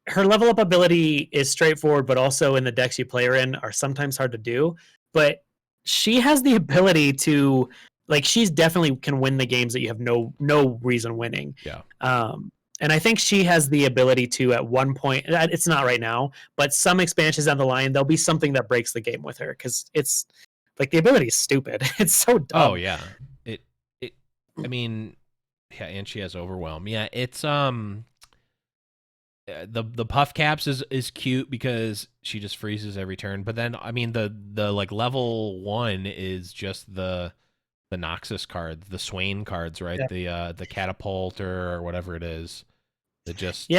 S2: her level up ability is straightforward, but also in the decks you play her in are sometimes hard to do. But she has the ability to, like, she's definitely can win the games that you have no reason winning.
S1: Yeah.
S2: And I think she has the ability to, at one point, it's not right now, but some expansions down the line, there'll be something that breaks the game with her because it's like the ability is stupid. It's so dumb.
S1: Oh yeah. I mean, yeah, and she has overwhelm. Yeah, it's the puff caps is cute because she just freezes every turn. But then I mean the like level 1 is just the Noxus cards, the Swain cards, right? Yeah. The catapult or whatever it is. That just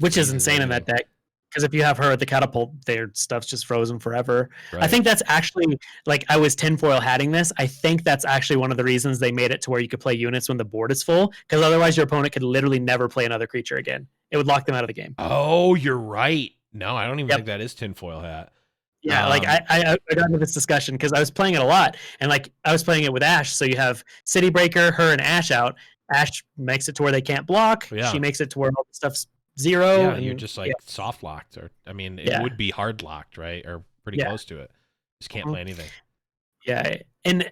S2: which is insane in that deck. Because if you have her at the catapult, their stuff's just frozen forever. Right. I think that's actually, like, I was tinfoil hatting this. I think that's actually one of the reasons they made it to where you could play units when the board is full. Because otherwise, your opponent could literally never play another creature again. It would lock them out of the game.
S1: Oh, you're right. No, I don't even think that is tinfoil hat.
S2: Yeah, like I got into this discussion because I was playing it a lot, and like I was playing it with Ash. So you have City Breaker, her, and Ash out. Ash makes it to where they can't block. Yeah. She makes it to where all the stuff's 0.
S1: Yeah, and you're just like soft locked, or I mean, it would be hard locked, right, or pretty close to it. Just can't play anything.
S2: Yeah, and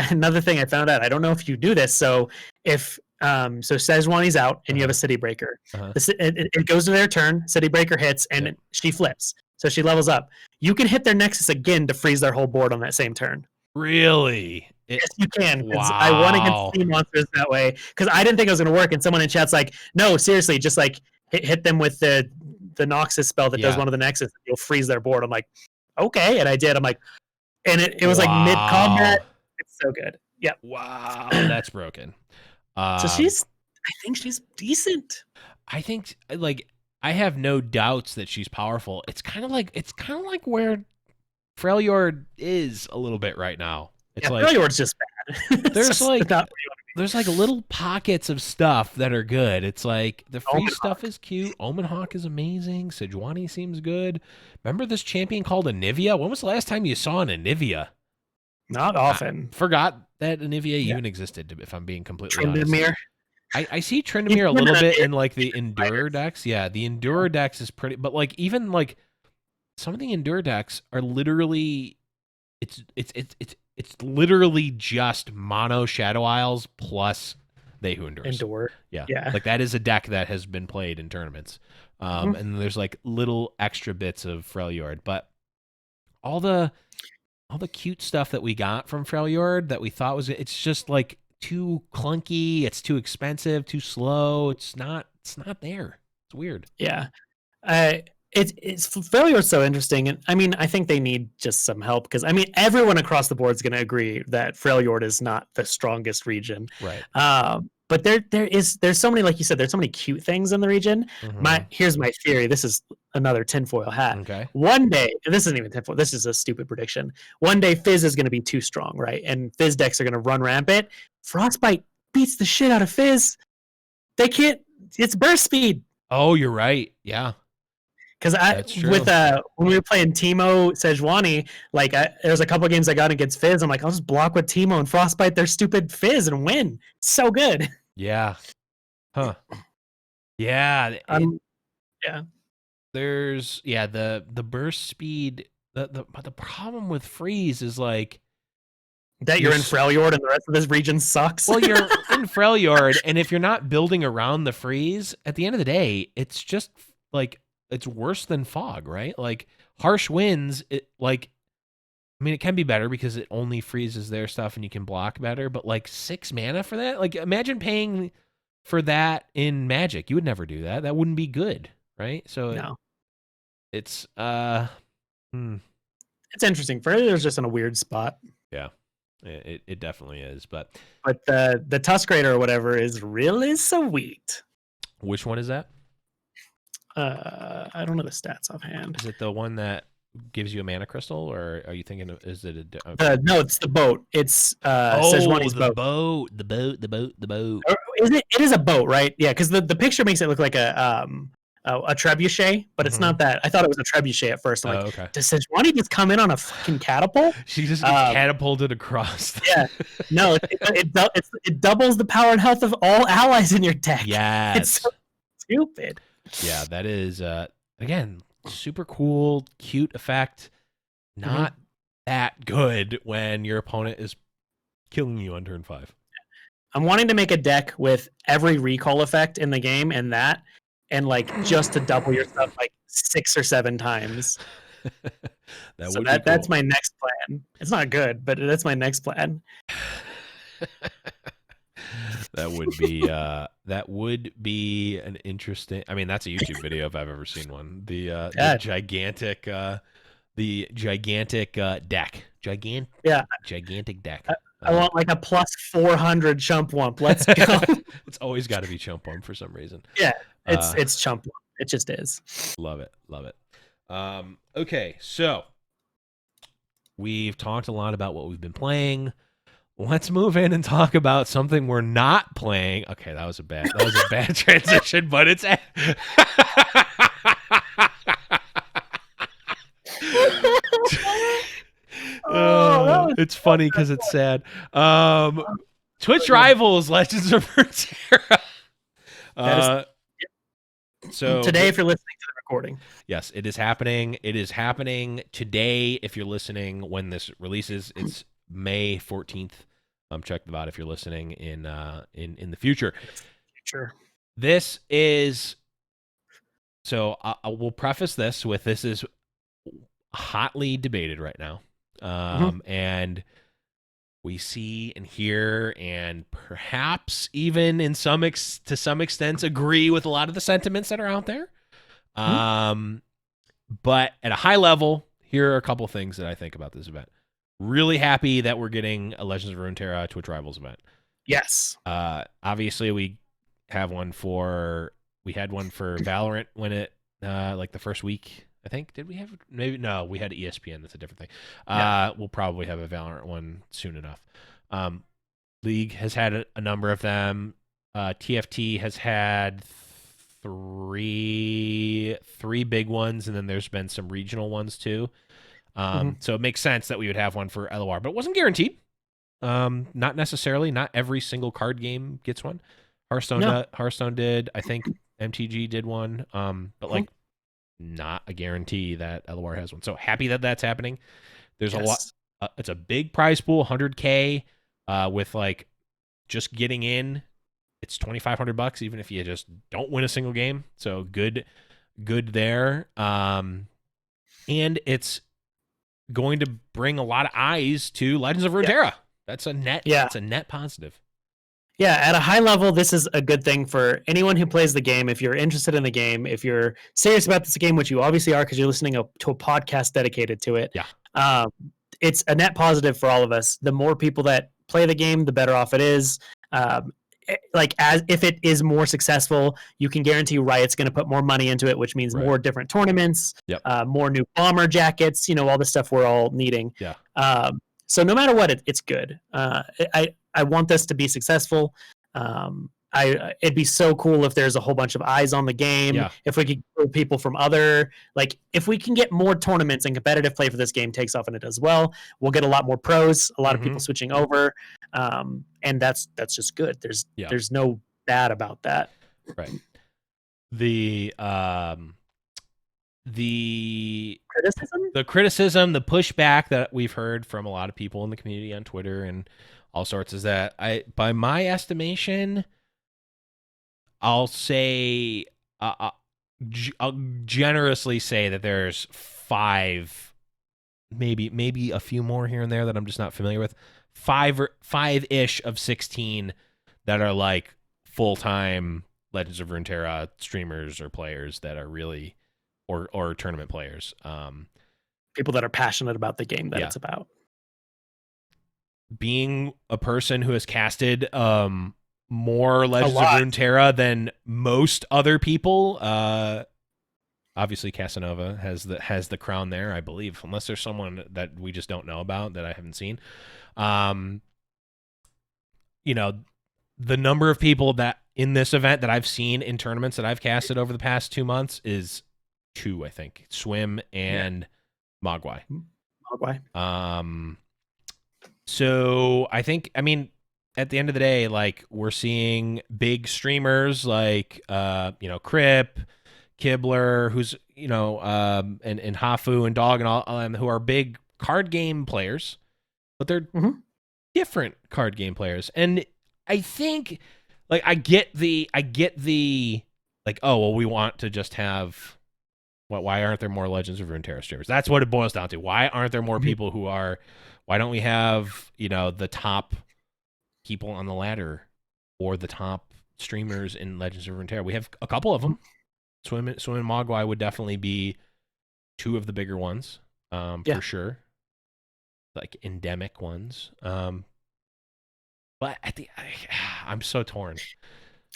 S2: another thing I found out. I don't know if you do this. So if so Sezwani's out, and you have a City Breaker. It goes to their turn. City Breaker hits, and she flips. So she levels up. You can hit their Nexus again to freeze their whole board on that same turn.
S1: Really?
S2: Yes, you can. Wow. I won against sea monsters that way because I didn't think it was going to work. And someone in chat's like, "No, seriously, just like hit them with the Noxus spell that does one of the Nexus. You'll freeze their board." I'm like, "Okay," and I did. I'm like, and it was like mid combat. It's so good. Yeah.
S1: Wow, that's broken.
S2: So I think she's decent.
S1: I think like. I have no doubts that she's powerful. It's kind of like where Freljord is a little bit right now. It's like
S2: Freljord's just bad.
S1: There's like little pockets of stuff that are good. It's like the free stuff is cute. Omen Hawk is amazing. Sejwani seems good. Remember this champion called Anivia? When was the last time you saw an Anivia?
S2: Not often.
S1: I forgot that Anivia even existed, if I'm being completely honest. I see Tryndamere a little bit in like the Endurer decks. Yeah, the Endurer decks is pretty, but like even like some of the Endurer decks are literally it's literally just mono Shadow Isles plus They Who Endure. Yeah. Like that is a deck that has been played in tournaments. And there's like little extra bits of Freljord, but all the cute stuff that we got from Freljord that we thought it's just like too clunky, it's too expensive, too slow. It's not there. It's weird.
S2: Yeah. It's Freljord's so interesting. And I mean, I think they need just some help because I mean everyone across the board is going to agree that Freljord is not the strongest region.
S1: Right.
S2: But there's so many, like you said, there's so many cute things in the region. Here's my theory. This is another tinfoil hat.
S1: Okay.
S2: One day, this isn't even tinfoil. This is a stupid prediction. One day, Fizz is going to be too strong, right? And Fizz decks are going to run rampant. Frostbite beats the shit out of Fizz. They can't. It's burst speed.
S1: Oh, you're right. Yeah.
S2: Because when we were playing Teemo Sejwani, like there was a couple of games I got against Fizz. I'm like, I'll just block with Teemo and Frostbite their stupid Fizz and win. It's so good.
S1: Yeah. Huh. Yeah.
S2: Yeah.
S1: There's the burst speed. The problem with freeze is like
S2: that you're in Freljord and the rest of this region sucks.
S1: Well, you're in Freljord, and if you're not building around the freeze, at the end of the day, it's just like it's worse than fog, right? Like harsh winds, it can be better because it only freezes their stuff and you can block better, but like 6 mana for that? Like imagine paying for that in Magic. You would never do that. That wouldn't be good, right? So
S2: No,
S1: it's
S2: it's interesting. Further's just in a weird spot.
S1: yeah. It definitely is, but
S2: the Tusk Raider or whatever is really sweet.
S1: which one is that?
S2: I don't know the stats offhand.
S1: Is it the one that gives you a mana crystal, or are you thinking of, is it a
S2: No, it's the boat. It's
S1: oh,
S2: Sejuani's
S1: the
S2: boat.
S1: the boat.
S2: Or is it? It is a boat, right? Yeah, because the picture makes it look like a trebuchet, but it's not that. I thought it was a trebuchet at first. I'm like,
S1: Okay.
S2: does Sejuani just come in on a fucking catapult?
S1: She just gets catapulted across.
S2: Yeah, no, it doubles the power and health of all allies in your deck.
S1: Yes.
S2: It's so stupid.
S1: Yeah, that is again super cool, cute effect. Not that good when your opponent is killing you on turn 5.
S2: I'm wanting to make a deck with every recall effect in the game and like just to double your stuff like 6 or 7 times. That's my next plan. It's not good, but that's my next plan.
S1: That would be an interesting. I mean, that's a YouTube video if I've ever seen one. The gigantic deck. Gigantic deck.
S2: I want like a plus 400 chump wump. Let's go.
S1: It's always got to be chump wump for some reason.
S2: Yeah, it's chump wump. It just is.
S1: Love it. Okay, so we've talked a lot about what we've been playing. Let's move in and talk about something we're not playing. Okay, that was a bad transition, but it's it's funny because it's sad. Twitch Rivals Legends of Runeterra. So
S2: today, if you're listening to the recording,
S1: yes, it is happening. It is happening today. If you're listening when this releases, it's May 14th. Check them out if you're listening in the future.
S2: Sure.
S1: This is so. I will preface this with this is hotly debated right now, and we see and hear and perhaps even to some extent agree with a lot of the sentiments that are out there. But at a high level, here are a couple things that I think about this event. Really happy that we're getting a Legends of Runeterra Twitch Rivals event.
S2: Yes.
S1: Obviously we had one for Valorant when it like the first week. I think did we have maybe no we had ESPN. That's a different thing. We'll probably have a Valorant one soon enough. League has had a number of them. TFT has had three big ones, and then there's been some regional ones too. So it makes sense that we would have one for LOR, but it wasn't guaranteed. Not necessarily. Not every single card game gets one. Hearthstone did. I think MTG did one. But like not a guarantee that LOR has one. So happy that that's happening. There's a lot. It's a big prize pool, 100K. With like just getting in, it's $2,500 even if you just don't win a single game. So good there. And it's going to bring a lot of eyes to Legends of Runeterra. That's a net. That's a net positive.
S2: Yeah, at a high level, this is a good thing for anyone who plays the game. If you're interested in the game, if you're serious about this game, which you obviously are because you're listening to a podcast dedicated to it.
S1: Yeah.
S2: It's a net positive for all of us. The more people that play the game, the better off it is. If it is more successful, you can guarantee Riot's going to put more money into it, which means more different tournaments, more new bomber jackets, all the stuff we're all needing.
S1: Yeah.
S2: So no matter what, it's good. I want this to be successful. It'd be so cool if there's a whole bunch of eyes on the game.
S1: Yeah.
S2: If we could get people from if we can get more tournaments and competitive play for this game takes off and it does well, we'll get a lot more pros, a lot of people switching over. And that's just good. There's no bad about that.
S1: Right. The criticism, the pushback that we've heard from a lot of people in the community on Twitter and all sorts is that by my estimation, I'll say I'll generously say that there's 5, maybe a few more here and there that I'm just not familiar with. 5-ish of 16 that are like full-time Legends of Runeterra streamers or players that are really or tournament players.
S2: People that are passionate about the game that
S1: Yeah.
S2: it's about.
S1: Being a person who has casted more Legends of
S2: lot.
S1: Runeterra than most other people, obviously Casanova has the crown there, I believe, unless there's someone that we just don't know about that I haven't seen. You know, the number of people that in this event that I've seen in tournaments that I've casted over the past 2 months is 2, I think. Swim and Mogwai.
S2: Mogwai.
S1: So I think, I mean, at the end of the day, like we're seeing big streamers like Crip, Kibler, who's and Hafu and Dog and all who are big card game players, but they're different card game players. And I think like I get the like, oh well, we want to just have why aren't there more Legends of Runeterra streamers? That's what it boils down to. Why aren't there more people who are? Why don't we have the top people on the ladder or the top streamers in Legends of Runeterra? We have a couple of them. Swim and Mogwai would definitely be 2 of the bigger ones, for sure. Like endemic ones. But I'm so torn.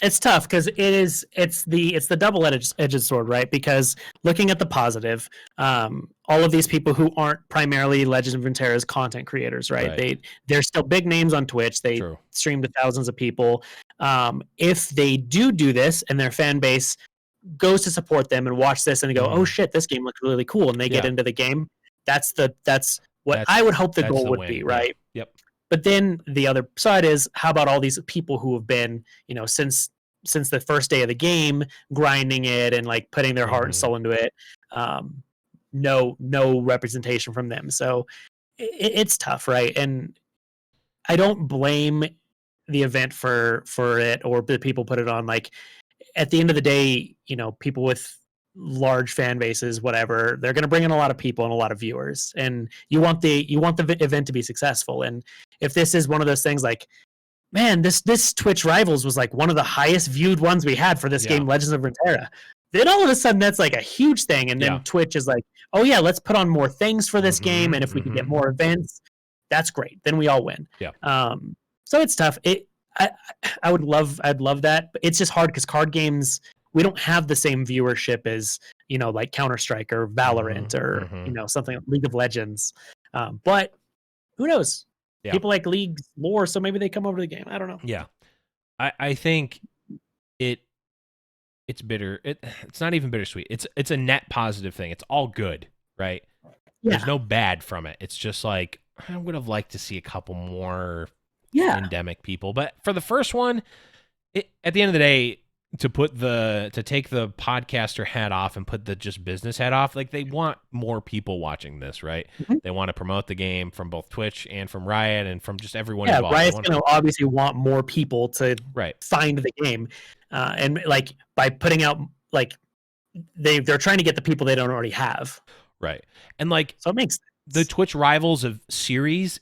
S2: It's tough because it's the double-edged sword, right? Because looking at the positive, all of these people who aren't primarily Legends of Runeterra's content creators, right? They're still big names on Twitch. They stream to thousands of people. If they do this and their fan base goes to support them and watch this and they go, oh shit, this game looks really cool, and they get into the game, that's what I would hope the goal would be, right?
S1: Yep.
S2: But then the other side is, how about all these people who have been, since the first day of the game, grinding it and like putting their heart and soul into it? No representation from them. So it's tough, right? And I don't blame the event for it or the people put it on. Like at the end of the day, people with large fan bases, whatever, they're going to bring in a lot of people and a lot of viewers, and you want the event to be successful. And if this is one of those things, like, man, this Twitch Rivals was like one of the highest viewed ones we had for this game, Legends of Runeterra, then all of a sudden that's like a huge thing, and then Twitch is like, oh yeah, let's put on more things for this game, and if we can get more events, that's great, then we all win. So it's tough. I'd love that, but it's just hard because card games, we don't have the same viewership as like Counter-Strike or Valorant or something like League of Legends. But who knows? People like League lore, so maybe they come over to the game. I don't know.
S1: Yeah, I think it's bitter. It's not even bittersweet. It's a net positive thing. It's all good, right? There's no bad from it. It's just like I would have liked to see a couple more endemic people, but for the first one, at the end of the day, to take the podcaster hat off and put the just business hat off, like they want more people watching this, right? They want to promote the game from both Twitch and from Riot and from just everyone involved.
S2: Riot's going to obviously want more people to find the game, and like by putting out, like they're trying to get the people they don't already have,
S1: right? And like,
S2: so it makes sense.
S1: The Twitch Rivals of series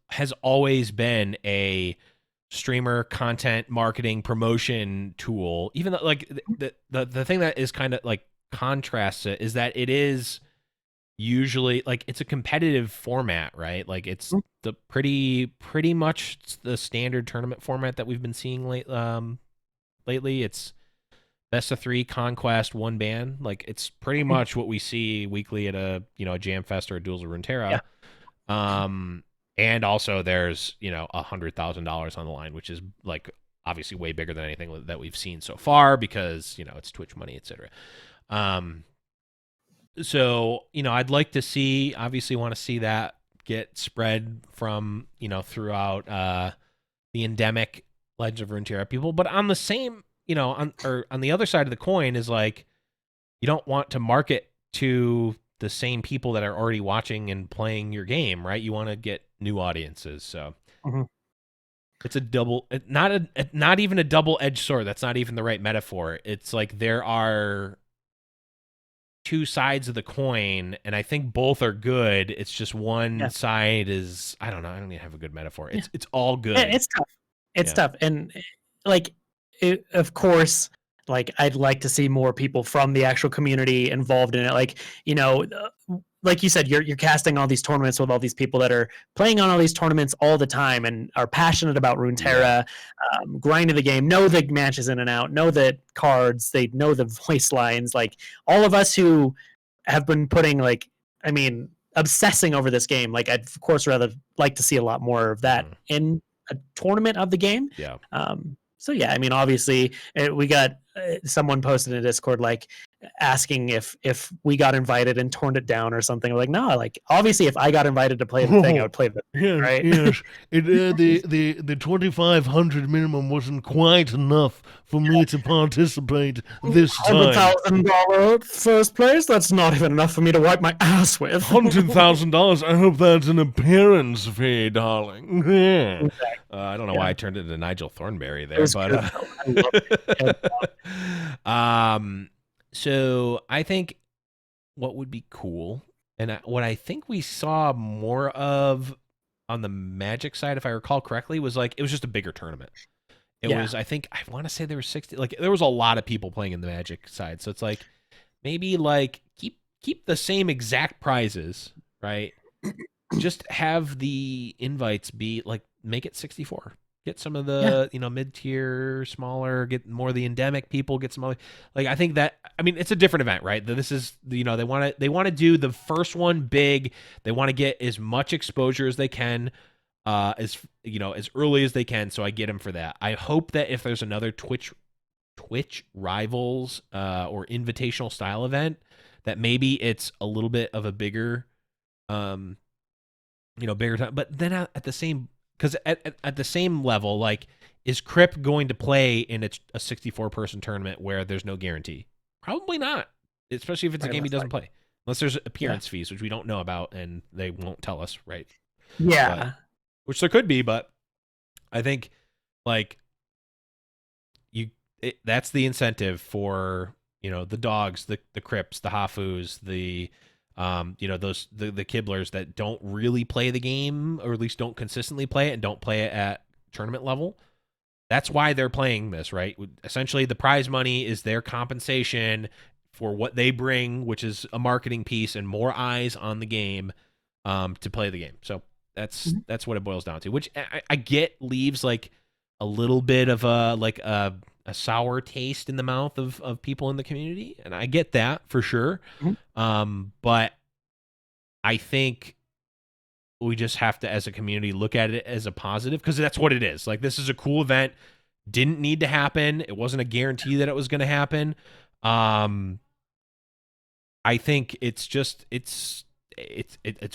S1: has always been a streamer content marketing promotion tool. Even though, like the thing that is kind of like contrasts it is that it is usually like it's a competitive format, right? Like it's the pretty much the standard tournament format that we've been seeing lately. It's best of 3, conquest, 1 ban. Like it's pretty much what we see weekly at a Jam Fest or a Duels of Runeterra. And also there's $100,000 on the line, which is like obviously way bigger than anything that we've seen so far because it's Twitch money, etc. So I'd like to see, obviously want to see that get spread from throughout the endemic Legends of Runeterra people. But on the same on the other side of the coin is like you don't want to market to the same people that are already watching and playing your game, right? You want to get new audiences. So it's not even a double-edged sword. That's not even the right metaphor. It's like there are two sides of the coin, and I think both are good. It's just one side is, I don't know. I don't even have a good metaphor. It's all good.
S2: It's tough. It's tough, and like, of course, like I'd like to see more people from the actual community involved in it. Like, you know, like you said, you're casting all these tournaments with all these people that are playing on all these tournaments all the time and are passionate about Runeterra, grinding the game, know the matches in and out, know the cards, they know the voice lines. Like all of us who have been putting, like, I mean, obsessing over this game. Like I'd of course rather like to see a lot more of that in a tournament of the game.
S1: Yeah.
S2: So yeah, I mean, obviously, we got someone posted in Discord like asking if we got invited and torn it down or something. Like, no, like obviously, if I got invited to play the thing, I would play the thing, right?
S3: Yes, the 2,500 minimum wasn't quite enough for me to participate this time.
S2: $100,000 first place. That's not even enough for me to wipe my ass with.
S3: $100,000. I hope that's an appearance fee, darling. Yeah.
S1: I don't know why I turned it into Nigel Thornberry there, but so I think what would be cool, and what I think we saw more of on the Magic side, if I recall correctly, was like it was just a bigger tournament. It was, I think, I want to say there were 60, like there was a lot of people playing in the Magic side, so it's like maybe like keep the same exact prizes, right? Just have the invites be like, make it 64. Get some of the mid-tier, smaller, get more of the endemic people, get some other, like, I think that, I mean, it's a different event, right? This is, they want to do the first one big. They want to get as much exposure as they can, as early as they can. So I get them for that. I hope that if there's another Twitch Rivals or invitational style event, that maybe it's a little bit of a bigger bigger time. But then at the same, because at the same level, like, is Crip going to play in a 64-person tournament where there's no guarantee? Probably not, especially if it's a game he doesn't play. Unless there's appearance fees, which we don't know about, and they won't tell us, right?
S2: Yeah.
S1: Which there could be, but I think, like, that's the incentive for, the dogs, the Crips, the Hafus, the those the Kibblers that don't really play the game, or at least don't consistently play it and don't play it at tournament level. That's why they're playing this, right? Essentially, the prize money is their compensation for what they bring, which is a marketing piece and more eyes on the game to play the game. So that's what it boils down to, which I get leaves like a little bit of a sour taste in the mouth of people in the community, and I get that for sure. But I think we just have to, as a community, look at it as a positive, because that's what it is. Like, this is a cool event. Didn't need to happen. It wasn't a guarantee that it was going to happen. I think it's just it's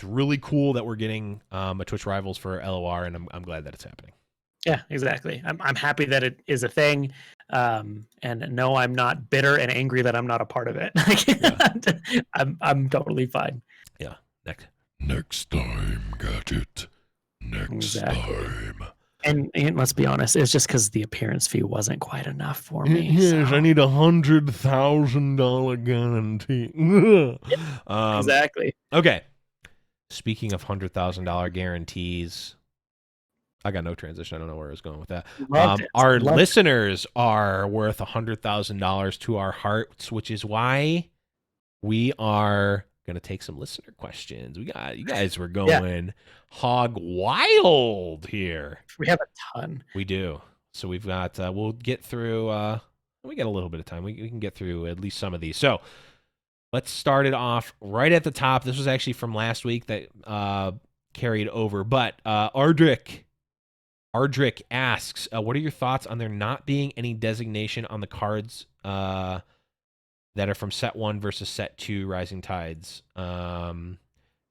S1: really cool that we're getting a Twitch Rivals for LOR, and I'm glad that it's happening.
S2: Yeah, exactly. I'm happy that it is a thing, and no, I'm not bitter and angry that I'm not a part of it. I'm totally fine.
S1: Yeah.
S3: Next time, Gadget. Next time.
S2: And let's be honest, it's just because the appearance fee wasn't quite enough for me.
S3: Yes, I need $100,000 guarantee.
S2: Exactly.
S1: Okay. Speaking of $100,000 guarantees, I got no transition. I don't know where I was going with that. Our listeners are worth $100,000 to our hearts, which is why we are going to take some listener questions. You guys were going hog wild here.
S2: We have a ton.
S1: We do. So we've got, we'll get through, we got a little bit of time. We can get through at least some of these. So let's start it off right at the top. This was actually from last week that carried over, but Ardrick asks, what are your thoughts on there not being any designation on the cards that are from set 1 versus set 2 Rising Tides?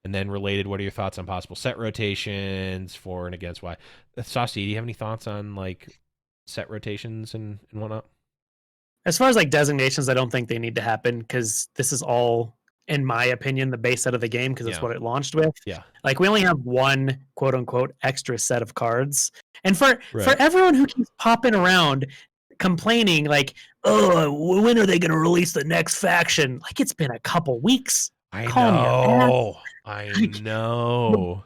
S1: And then related, what are your thoughts on possible set rotations for and against why? Saucy, do you have any thoughts on like set rotations and whatnot?
S2: As far as like designations, I don't think they need to happen, because this is all, in my opinion, the base set of the game, because it's what it launched with.
S1: Yeah.
S2: Like, we only have one quote unquote extra set of cards. And for everyone who keeps popping around, complaining like, oh, when are they going to release the next faction? Like, it's been a couple weeks. Calm your ass.
S1: I
S2: Like,
S1: know.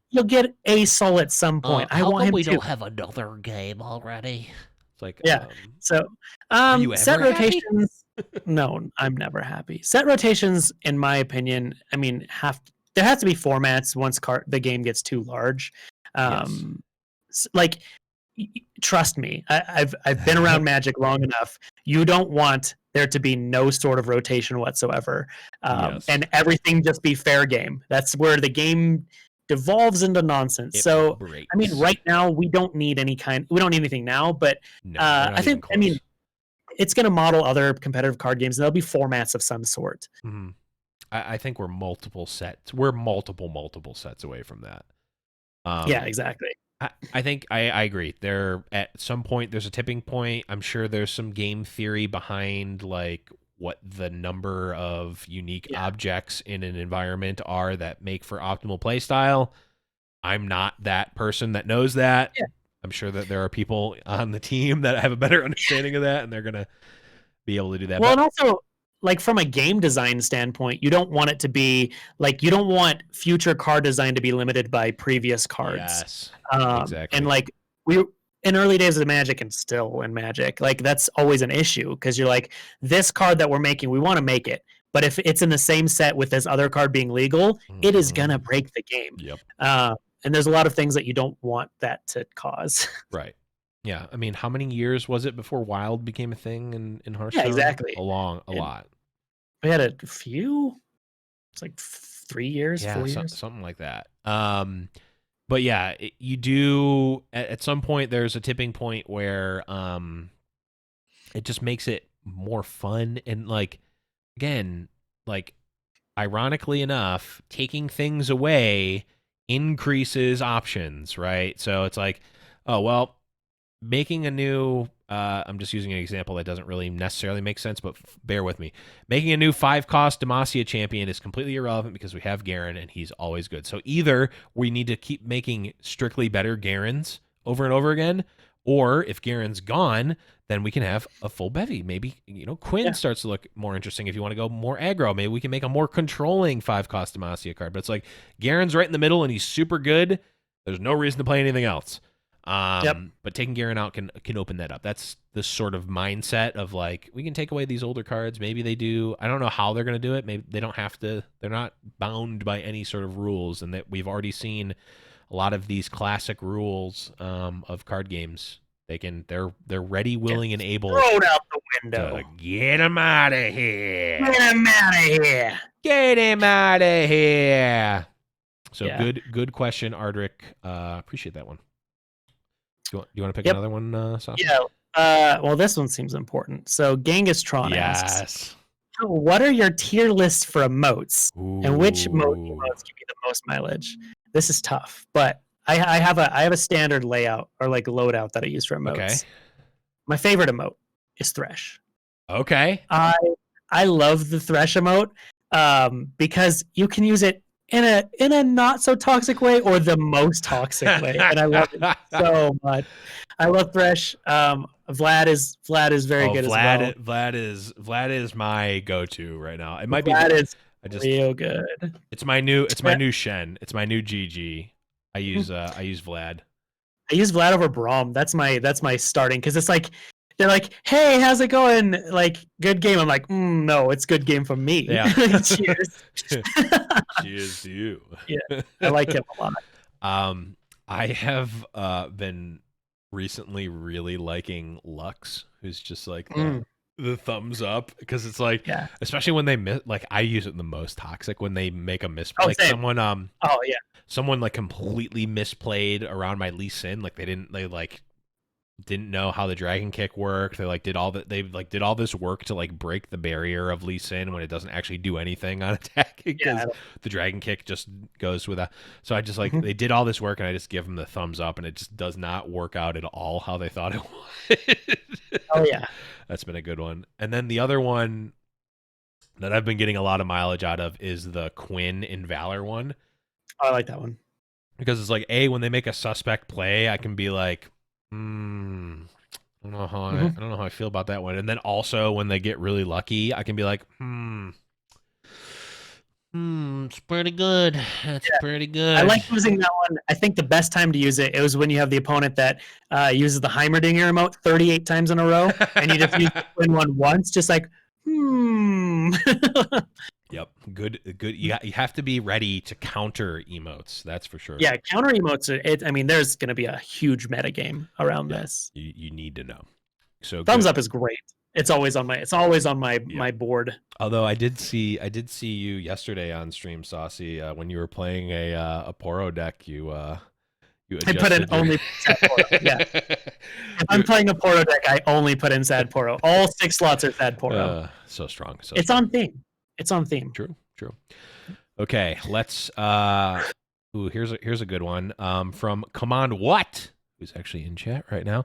S2: you'll get a soul at some point. I
S4: How
S2: want
S4: come
S2: him
S4: we
S2: to.
S4: don't have another game already?
S1: It's like,
S2: Yeah. So,
S1: are you
S2: set
S1: ever happy?
S2: rotations. No, I'm never happy. Set rotations, in my opinion, I mean, there has to be formats once the game gets too large. Like, trust me, I've been around Magic long enough. You don't want there to be no sort of rotation whatsoever, and everything just be fair game. That's where the game devolves into nonsense. So,
S1: breaks.
S2: I mean, right now we don't need anything now, but I think, I mean, it's going to model other competitive card games, and there'll be formats of some sort.
S1: Mm-hmm. I think we're multiple sets. We're multiple sets away from that.
S2: Yeah, exactly.
S1: I think I agree. There at some point there's a tipping point. I'm sure there's some game theory behind like what the number of unique objects in an environment are that make for optimal play style. I'm not that person that knows that.
S2: Yeah.
S1: I'm sure that there are people on the team that have a better understanding of that, and they're gonna be able to do that.
S2: Well, and also, like, from a game design standpoint, you don't want it to be like, you don't want future card design to be limited by previous cards.
S1: Yes,
S2: exactly. And like, we in early days of Magic, and still in Magic, like, that's always an issue, because you're like, this card that we're making, we want to make it, but if it's in the same set with this other card being legal, it is gonna break the game.
S1: Yep.
S2: And there's a lot of things that you don't want that to cause.
S1: Right. Yeah. I mean, how many years was it before Wild became a thing in Hearthstone?
S2: Yeah, exactly.
S1: A lot.
S2: We had a few. It's like 3 years, 4 years.
S1: Something like that. But yeah, you do at some point there's a tipping point where it just makes it more fun, and like, again, like, ironically enough, taking things away increases options, right? So it's like, oh, well, making a new I'm just using an example that doesn't really necessarily make sense, but bear with me. Making a new 5-cost Demacia champion is completely irrelevant because we have Garen and he's always good. So either we need to keep making strictly better Garens over and over again, or if Garen's gone, then we can have a full bevy. Maybe, Quinn starts to look more interesting if you want to go more aggro. Maybe we can make a more controlling 5-cost Demacia card. But it's like, Garen's right in the middle and he's super good. There's no reason to play anything else. But taking Garen out can open that up. That's the sort of mindset of like, we can take away these older cards. Maybe they do. I don't know how they're going to do it. Maybe they don't have to. They're not bound by any sort of rules, and that we've already seen a lot of these classic rules of card games. They're ready, willing, and able.
S2: Throw it out the window.
S1: To get them out of here.
S2: Get him out of here.
S1: Get him out of here. So good question, Ardrick. Appreciate that one. Do you want to pick another one, Sasha?
S2: Yeah. Well, this one seems important. So Genghis Tron asks, what are your tier lists for emotes?
S1: Ooh.
S2: And which emotes give you the most mileage? This is tough, but I have a standard layout, or like loadout, that I use for emotes.
S1: Okay.
S2: My favorite emote is Thresh.
S1: Okay.
S2: I love the Thresh emote because you can use it in a not so toxic way or the most toxic way, and I love it so much. I love Thresh. Vlad is very good as well.
S1: Vlad is my go-to right now. It might
S2: Vlad
S1: be.
S2: Is real good.
S1: It's my new Shen. It's my new GG. I use Vlad.
S2: I use Vlad over Braum. That's my starting, because it's like, they're like, hey, how's it going? Like, good game. I'm like, no, it's good game for me.
S1: Yeah.
S2: Cheers.
S1: Cheers to you.
S2: Yeah, I like him a lot.
S1: I have been recently really liking Lux, who's just like the thumbs up, because it's like, especially when they like, I use it in the most toxic when they make a misplay. Like someone like completely misplayed around my Lee Sin. Like they didn't know how the dragon kick worked. They did all this work to like break the barrier of Lee Sin when it doesn't actually do anything on attacking, because the dragon kick just goes with a. So I just like they did all this work, and I just give them the thumbs up, and it just does not work out at all how they thought it would.
S2: Oh yeah,
S1: that's been a good one. And then the other one that I've been getting a lot of mileage out of is the Quinn in Valor one.
S2: Oh, I like that one,
S1: because it's like, when they make a suspect play, I can be like, I don't know how I don't know how I feel about that one. And then also when they get really lucky, I can be like,
S4: It's pretty good. That's pretty good.
S2: I like using that one. I think the best time to use it was when you have the opponent that uses the Heimerdinger emote 38 times in a row, and you just use the twin one once, just like,
S1: Yep, good. You have to be ready to counter emotes. That's for sure.
S2: Yeah, counter emotes. I mean, there's going to be a huge meta game around this.
S1: You need to know. So
S2: thumbs up is great. It's always on my my board.
S1: Although I did see you yesterday on stream, Saucy, when you were playing a Poro deck.
S2: I put in only Sad Poro. Yeah. If I'm playing a Poro deck, I only put in Sad Poro. All 6 slots are Sad Poro.
S1: So strong.
S2: It's on theme. It's on theme.
S1: True. Okay, let's here's a good one. From Command What, who's actually in chat right now.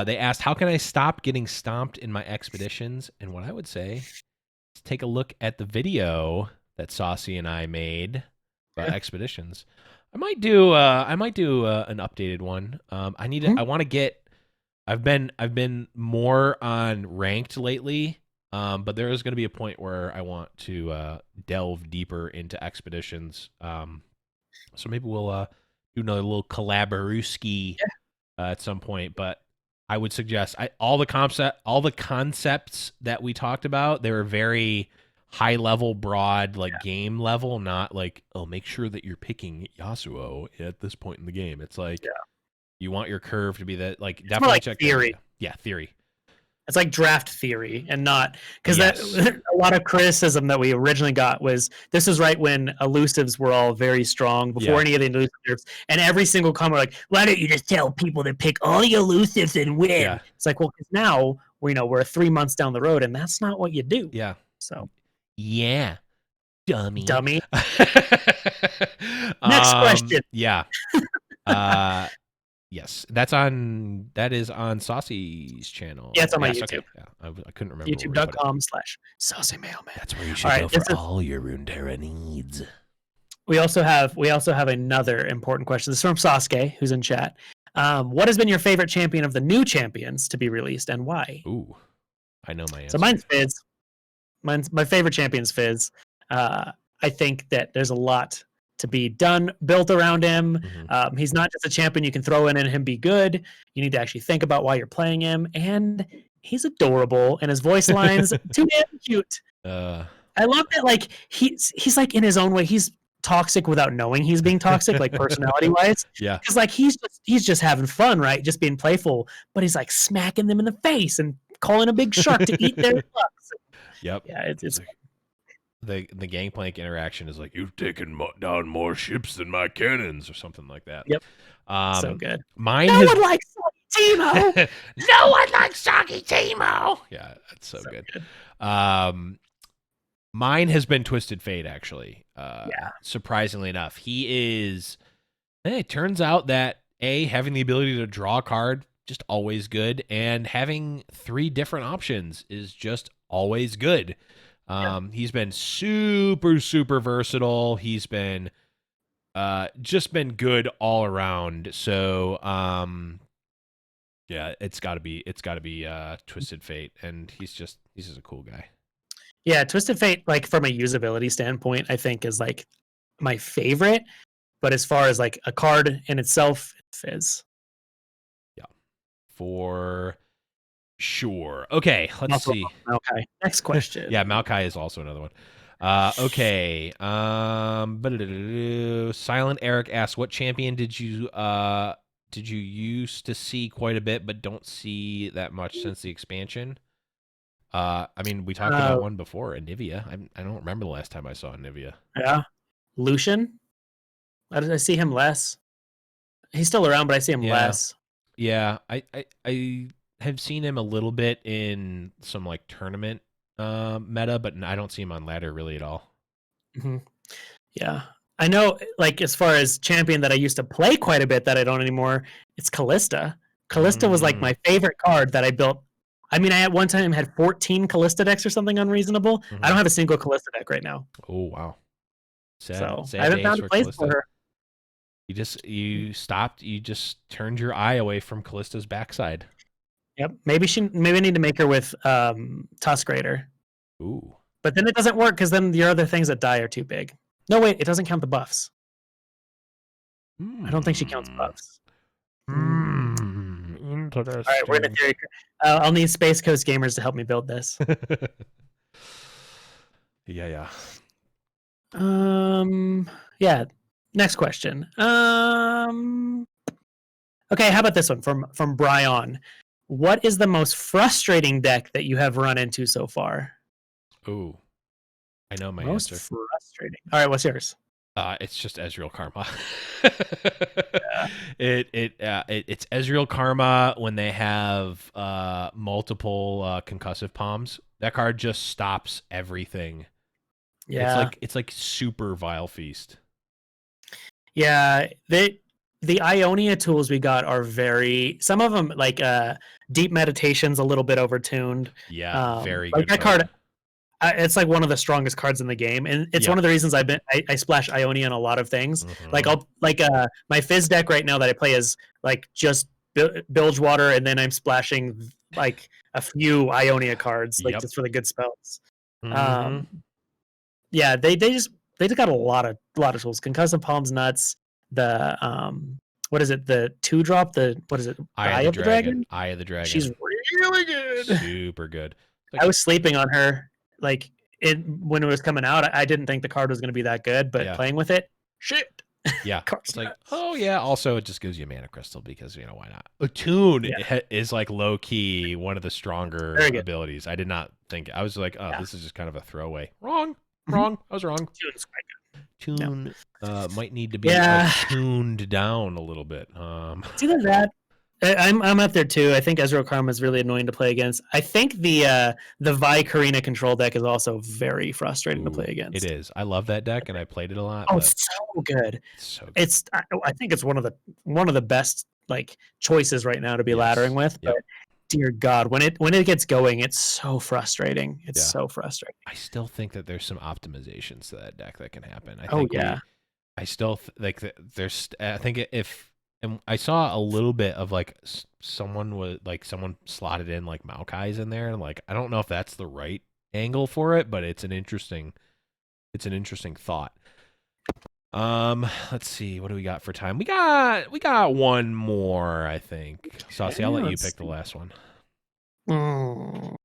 S1: They asked, how can I stop getting stomped in my expeditions? And what I would say is take a look at the video that Saucy and I made about expeditions. I might do an updated one. I want to get. I've been more on ranked lately, but there is going to be a point where I want to delve deeper into expeditions. So maybe we'll do another little collaboruski at some point. But I would suggest all the concepts that we talked about, they were very high level, broad, like game level, not like, oh, make sure that you're picking Yasuo at this point in the game. It's like you want your curve to be that, like, definitely
S2: like
S1: check
S2: theory.
S1: Yeah, theory.
S2: It's like draft theory and not because that a lot of criticism that we originally got was this is right when elusives were all very strong before any of the elusives, and every single comment like, why don't you just tell people to pick all the elusives and win?
S1: Yeah.
S2: It's like, well, because now we're 3 months down the road and that's not what you do.
S1: Yeah.
S2: So
S4: Yeah, dummy.
S2: Next question.
S1: Yeah. Yes, that is on Saucy's channel.
S2: Yeah, it's on my
S1: Yes,
S2: YouTube.
S1: Okay. Yeah, I couldn't remember.
S2: YouTube.com/SaucyMailman.
S4: That's where you should go for all your Runeterra needs.
S2: We also have another important question. This is from Sasuke, who's in chat. What has been your favorite champion of the new champions to be released, and why?
S1: Ooh, I know my answer.
S2: So mine's Fizz. My favorite champion's Fizz. I think that there's a lot to be built around him. He's not just a champion you can throw in and him be good. You need to actually think about why you're playing him, and he's adorable, and his voice lines too damn cute. I love that. Like he's like in his own way. He's toxic without knowing he's being toxic, like personality wise.
S1: Yeah.
S2: Because like he's just having fun, right? Just being playful, but he's like smacking them in the face and calling a big shark to eat their ducks.
S1: Yep.
S2: Yeah, it's
S1: the Gangplank interaction is like, you've taken down more ships than my cannons, or something like that.
S2: Yep. So good.
S1: Mine
S2: no one likes Timo.
S4: No one likes Soggy Timo.
S1: Yeah, that's so good. Mine has been Twisted Fate, actually. Surprisingly enough, he is. It turns out that having the ability to draw a card just always good, and having 3 different options is just always good. He's been super versatile. He's been just been good all around. So it's got to be Twisted Fate, and he's just a cool guy.
S2: Yeah, Twisted Fate, like from a usability standpoint, I think is like my favorite. But as far as like a card in itself, Fizz.
S1: Yeah, for sure. Okay, let's see.
S2: Okay, next question.
S1: Yeah, Maokai is also another one. Okay. Silent Eric asks, what champion did you used to see quite a bit but don't see that much since the expansion? I mean, we talked about one before, Anivia. I don't remember the last time I saw Anivia.
S2: Yeah, Lucian. I see him less. He's still around, but I see him less.
S1: Yeah, I have seen him a little bit in some like tournament meta, but I don't see him on ladder really at all.
S2: Yeah, I know. Like as far as champion that I used to play quite a bit that I don't anymore, it's Callista. Callista was like my favorite card that I built. I mean, I at one time had 14 Callista decks or something unreasonable. I don't have a single Callista deck right now.
S1: Oh wow. Sad
S2: I haven't found a place
S1: Callista.
S2: for her.
S1: You just turned your eye away from Callista's backside.
S2: Yep. Maybe I need to make her with Tusk Raider.
S1: Ooh.
S2: But then it doesn't work because then your other things that die are too big. No, wait, it doesn't count the buffs. I don't think she counts buffs.
S3: Interesting.
S2: All right, we're gonna theory. I'll need Space Coast gamers to help me build this.
S1: Yeah.
S2: Yeah. Next question. Okay, how about this one from Brian? What is the most frustrating deck that you have run into so far?
S1: Ooh. I know my
S2: Most
S1: answer.
S2: frustrating. All right, what's yours?
S1: It's just Ezreal Karma. It's Ezreal Karma when they have multiple concussive palms. That card just stops everything.
S2: Yeah.
S1: It's like super Vile Feast.
S2: Yeah, the Ionia tools we got are some of them like Deep Meditation's a little bit overtuned.
S1: Yeah, very
S2: like
S1: good
S2: that card. It's like one of the strongest cards in the game, and it's one of the reasons I splash Ionia in a lot of things. Like my Fizz deck right now that I play is like just Bilgewater, and then I'm splashing like a few Ionia cards, like just for the good spells. Yeah, they just got a lot of tools. Concussive Palms nuts. The what is it? The 2-drop. The what is it?
S1: Eye of the Dragon. Eye of the Dragon.
S2: She's really good.
S1: Super good.
S2: I was sleeping on her like when it was coming out. I didn't think the card was going to be that good, but playing with it, shit.
S1: Yeah, it's like, oh yeah. Also, it just gives you a mana crystal because why not? Attune is like low key one of the stronger abilities. I did not think. I was like, oh, this is just kind of a throwaway. Wrong. I was wrong.
S2: Tune's quite good.
S1: Tune might need to be tuned down a little bit.
S2: It's either that. I'm up there too. I think Ezreal Karma is really annoying to play against. I think the Vi Karina control deck is also very frustrating to play against.
S1: It is. I love that deck, and I played it a lot.
S2: Oh, it's so good. I think it's one of the best like choices right now to be laddering with. But dear God, when it gets going, it's so frustrating. It's so frustrating.
S1: I still think that there's some optimizations to that deck that can happen. I still like there's. I think and I saw a little bit of like someone slotted in like Maokai's in there, and like I don't know if that's the right angle for it, but it's an interesting thought. Let's see, what do we got for time? We got one more, I think. Saucy, I'll let you pick the last one.
S2: Well,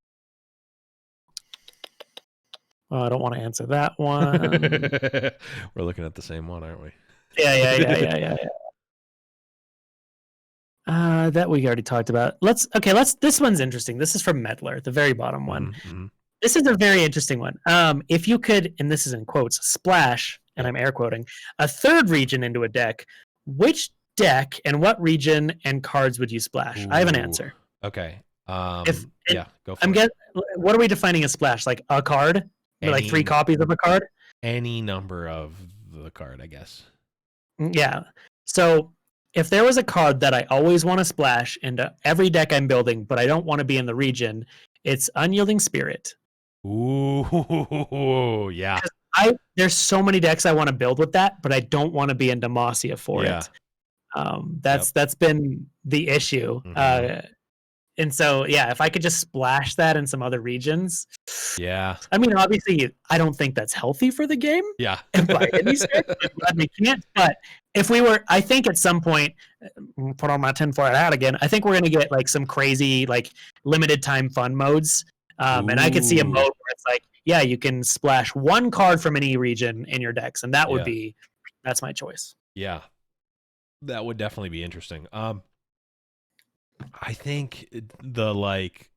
S2: I don't want to answer that one.
S1: We're looking at the same one, aren't we?
S2: Yeah. That we already talked about. This one's interesting. This is from Medler, the very bottom one. This is a very interesting one. If you could, and this is in quotes, splash, and I'm air quoting, a third region into a deck, which deck and what region and cards would you splash? I have an answer.
S1: Okay. Go for
S2: it. What are we defining as splash? Like a card? Like 3 copies of a card?
S1: Any number of the card, I guess.
S2: Yeah. So if there was a card that I always want to splash into every deck I'm building, but I don't want to be in the region, it's Unyielding Spirit.
S1: Ooh, yeah.
S2: There's so many decks I want to build with that, but I don't want to be in Demacia for it. That's been the issue. And so, if I could just splash that in some other regions.
S1: Yeah.
S2: I mean, obviously, I don't think that's healthy for the game.
S1: Yeah.
S2: By any stretch, I'm glad we can't. But if we were, I think at some point, put on my tinfoil hat again, I think we're going to get like some crazy, like limited time fun modes. And I could see a mode where it's like, you can splash one card from any region in your decks. And that would that's my choice.
S1: Yeah. That would definitely be interesting. I think the like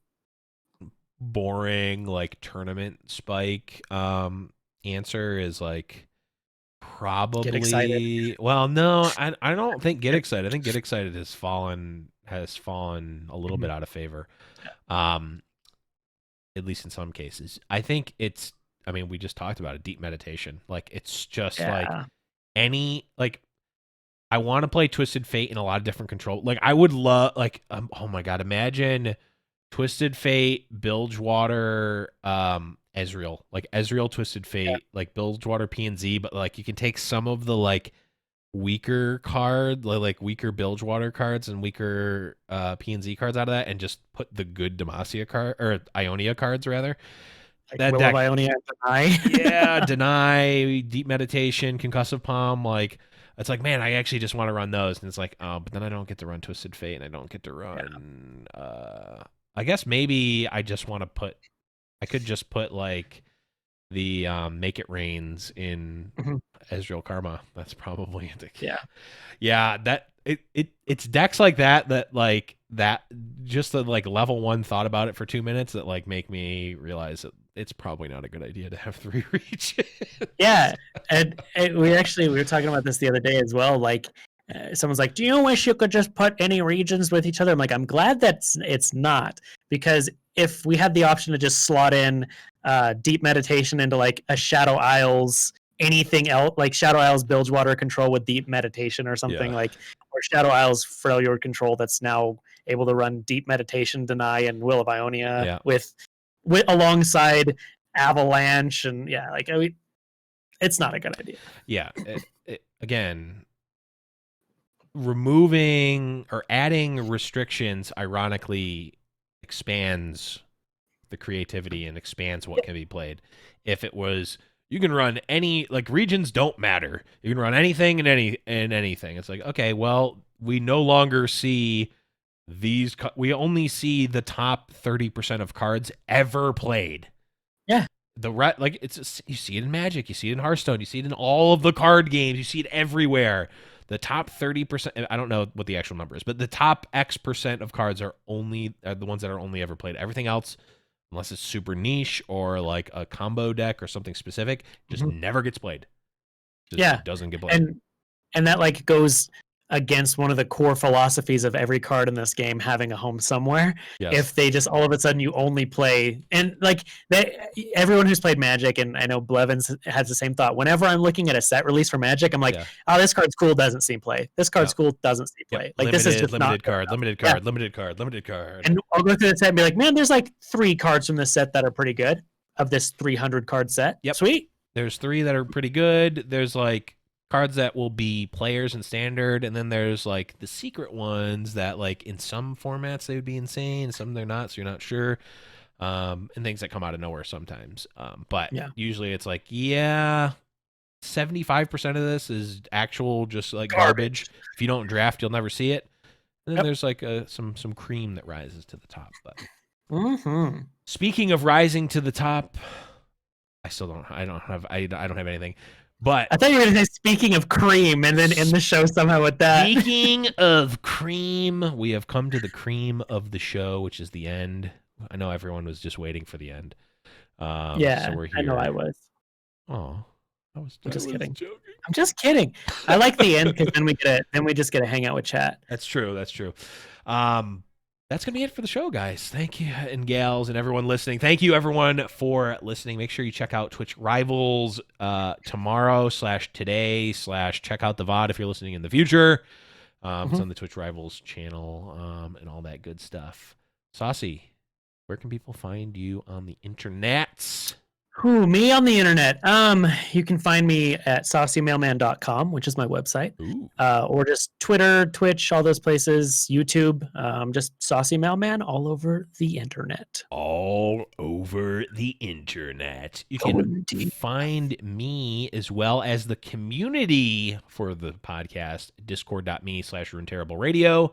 S1: boring like tournament spike answer is like probably
S2: Get excited.
S1: Well, no, I don't think Get Excited. I think Get Excited has fallen a little bit out of favor. At least in some cases. I think we just talked about it, Deep Meditation. Like it's just like any like I want to play Twisted Fate in a lot of different control. Like I would love, like, oh my god, imagine Twisted Fate, Bilgewater, Ezreal, like Ezreal, Twisted Fate, like Bilgewater, PNZ, but like you can take some of the like weaker card, like weaker Bilgewater cards and weaker P&Z cards out of that, and just put the good Demacia card or Ionia cards rather.
S2: Like
S1: That
S2: Will
S1: deck,
S2: of Ionia and Deny.
S1: yeah, Deny, Deep Meditation, Concussive Palm, like it's like, man, I actually just want to run those, and it's like, oh, but then I don't get to run Twisted Fate, and I don't get to run. I guess maybe I just want to put. I could just put like the Make It Rains in Ezreal Karma. That's probably it. Yeah. That it's decks like that like that. Just the like level 1 thought about it for 2 minutes that like make me realize that it's probably not a good idea to have 3 regions.
S2: Yeah, and we were talking about this the other day as well. Like, someone's like, "Do you wish you could just put any regions with each other?" I'm like, I'm glad that it's not, because if we had the option to just slot in Deep Meditation into like a Shadow Isles, anything else like Shadow Isles Bilgewater control with Deep Meditation or something like, or Shadow Isles Freljord control that's now able to run Deep Meditation, Deny, and Will of Ionia with alongside Avalanche, and it's not a good idea.
S1: Yeah. Again, removing or adding restrictions ironically expands the creativity and expands what can be played. If it was, you can run any, like, regions don't matter. You can run anything and anything. It's like, okay, well, we no longer see these. We only see the top 30% of cards ever played.
S2: Yeah.
S1: Like you see it in Magic, you see it in Hearthstone, you see it in all of the card games, you see it everywhere. The top 30%, I don't know what the actual number is, but the top X% of cards are the ones that are only ever played. Everything else, unless it's super niche or like a combo deck or something specific, just never gets played. Just doesn't get played.
S2: And that like goes against one of the core philosophies of every card in this game having a home somewhere.
S1: Yes.
S2: If they just all of a sudden you only play, and like everyone who's played Magic, and I know Blevins has the same thought. Whenever I'm looking at a set release for Magic, I'm like, oh, this card's cool, doesn't see play. This card's cool, doesn't see play. Like, this is just
S1: limited card.
S2: And I'll go through the set and be like, man, there's like 3 cards from this set that are pretty good of this 300 card set.
S1: Yep.
S2: Sweet.
S1: There's 3 that are pretty good. There's like cards that will be players in standard, and then there's like the secret ones that like in some formats they would be insane, some they're not, so you're not sure, and things that come out of nowhere sometimes, but usually it's like 75% of this is actual just like garbage. If you don't draft, you'll never see it. And then there's like some cream that rises to the top. But speaking of rising to the top, I don't have anything. But
S2: I thought you were going to say, speaking of cream, and then end the show somehow with that.
S1: Speaking of cream, we have come to the cream of the show, which is the end. I know everyone was just waiting for the end. So we're here.
S2: I know I was.
S1: Oh,
S2: I'm just kidding.
S1: Joking.
S2: I'm just kidding. I like the end because then we just get to hang out with chat.
S1: That's true. That's going to be it for the show, guys. Thank you, and gals, and everyone listening. Thank you, everyone, for listening. Make sure you check out Twitch Rivals tomorrow/today/ check out the VOD if you're listening in the future. It's on the Twitch Rivals channel and all that good stuff. Saucy, where can people find you on the internets?
S2: Who, me on the internet? You can find me at saucymailman.com, which is my website, or just Twitter, Twitch, all those places, YouTube, just Saucy Mailman all over the internet.
S1: All over the internet. You can find me as well as the community for the podcast, discord.me/Runeterrable Radio.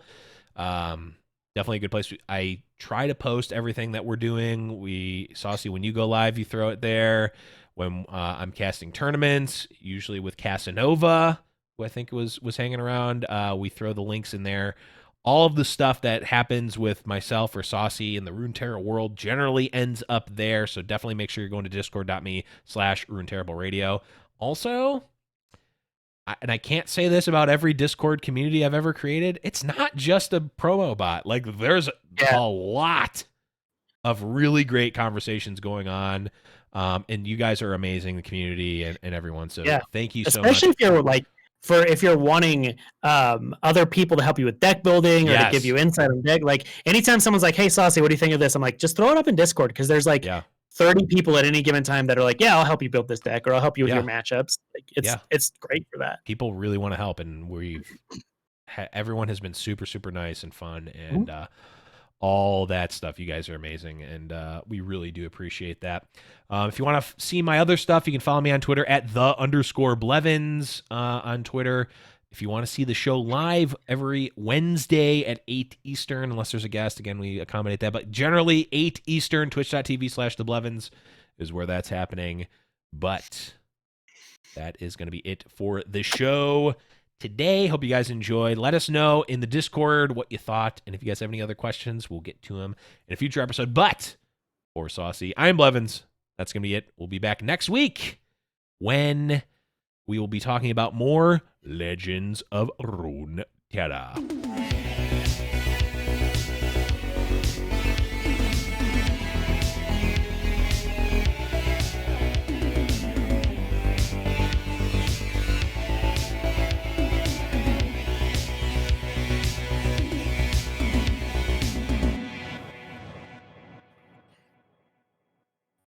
S1: Definitely a good place. I try to post everything that we're doing. Saucy, when you go live, you throw it there. When I'm casting tournaments, usually with Casanova, who I think was hanging around, we throw the links in there. All of the stuff that happens with myself or Saucy in the Runeterra world generally ends up there. So definitely make sure you're going to discord.me/Runeterrable Radio. Also, and I can't say this about every Discord community I've ever created, it's not just a promo bot. Like, there's a lot of really great conversations going on. And you guys are amazing, the community and everyone. So thank you so much.
S2: Especially if you're like, if you're wanting other people to help you with deck building or to give you insight on deck. Like, anytime someone's like, hey, Saucy, what do you think of this? I'm like, just throw it up in Discord, because there's like 30 people at any given time that are like, yeah, I'll help you build this deck, or I'll help you with your matchups. Like, it's great for that.
S1: People really want to help, and everyone has been super, super nice and fun, and all that stuff. You guys are amazing, and we really do appreciate that. If you want to see my other stuff, you can follow me on Twitter at @the_Blevins on Twitter. If you want to see the show live every Wednesday at 8 Eastern, unless there's a guest, again, we accommodate that. But generally, 8 Eastern, twitch.tv/theblevins is where that's happening. But that is going to be it for the show today. Hope you guys enjoyed. Let us know in the Discord what you thought. And if you guys have any other questions, we'll get to them in a future episode. But for Saucy, I'm Blevins. That's going to be it. We'll be back next week when we will be talking about more Legends of Runeterra.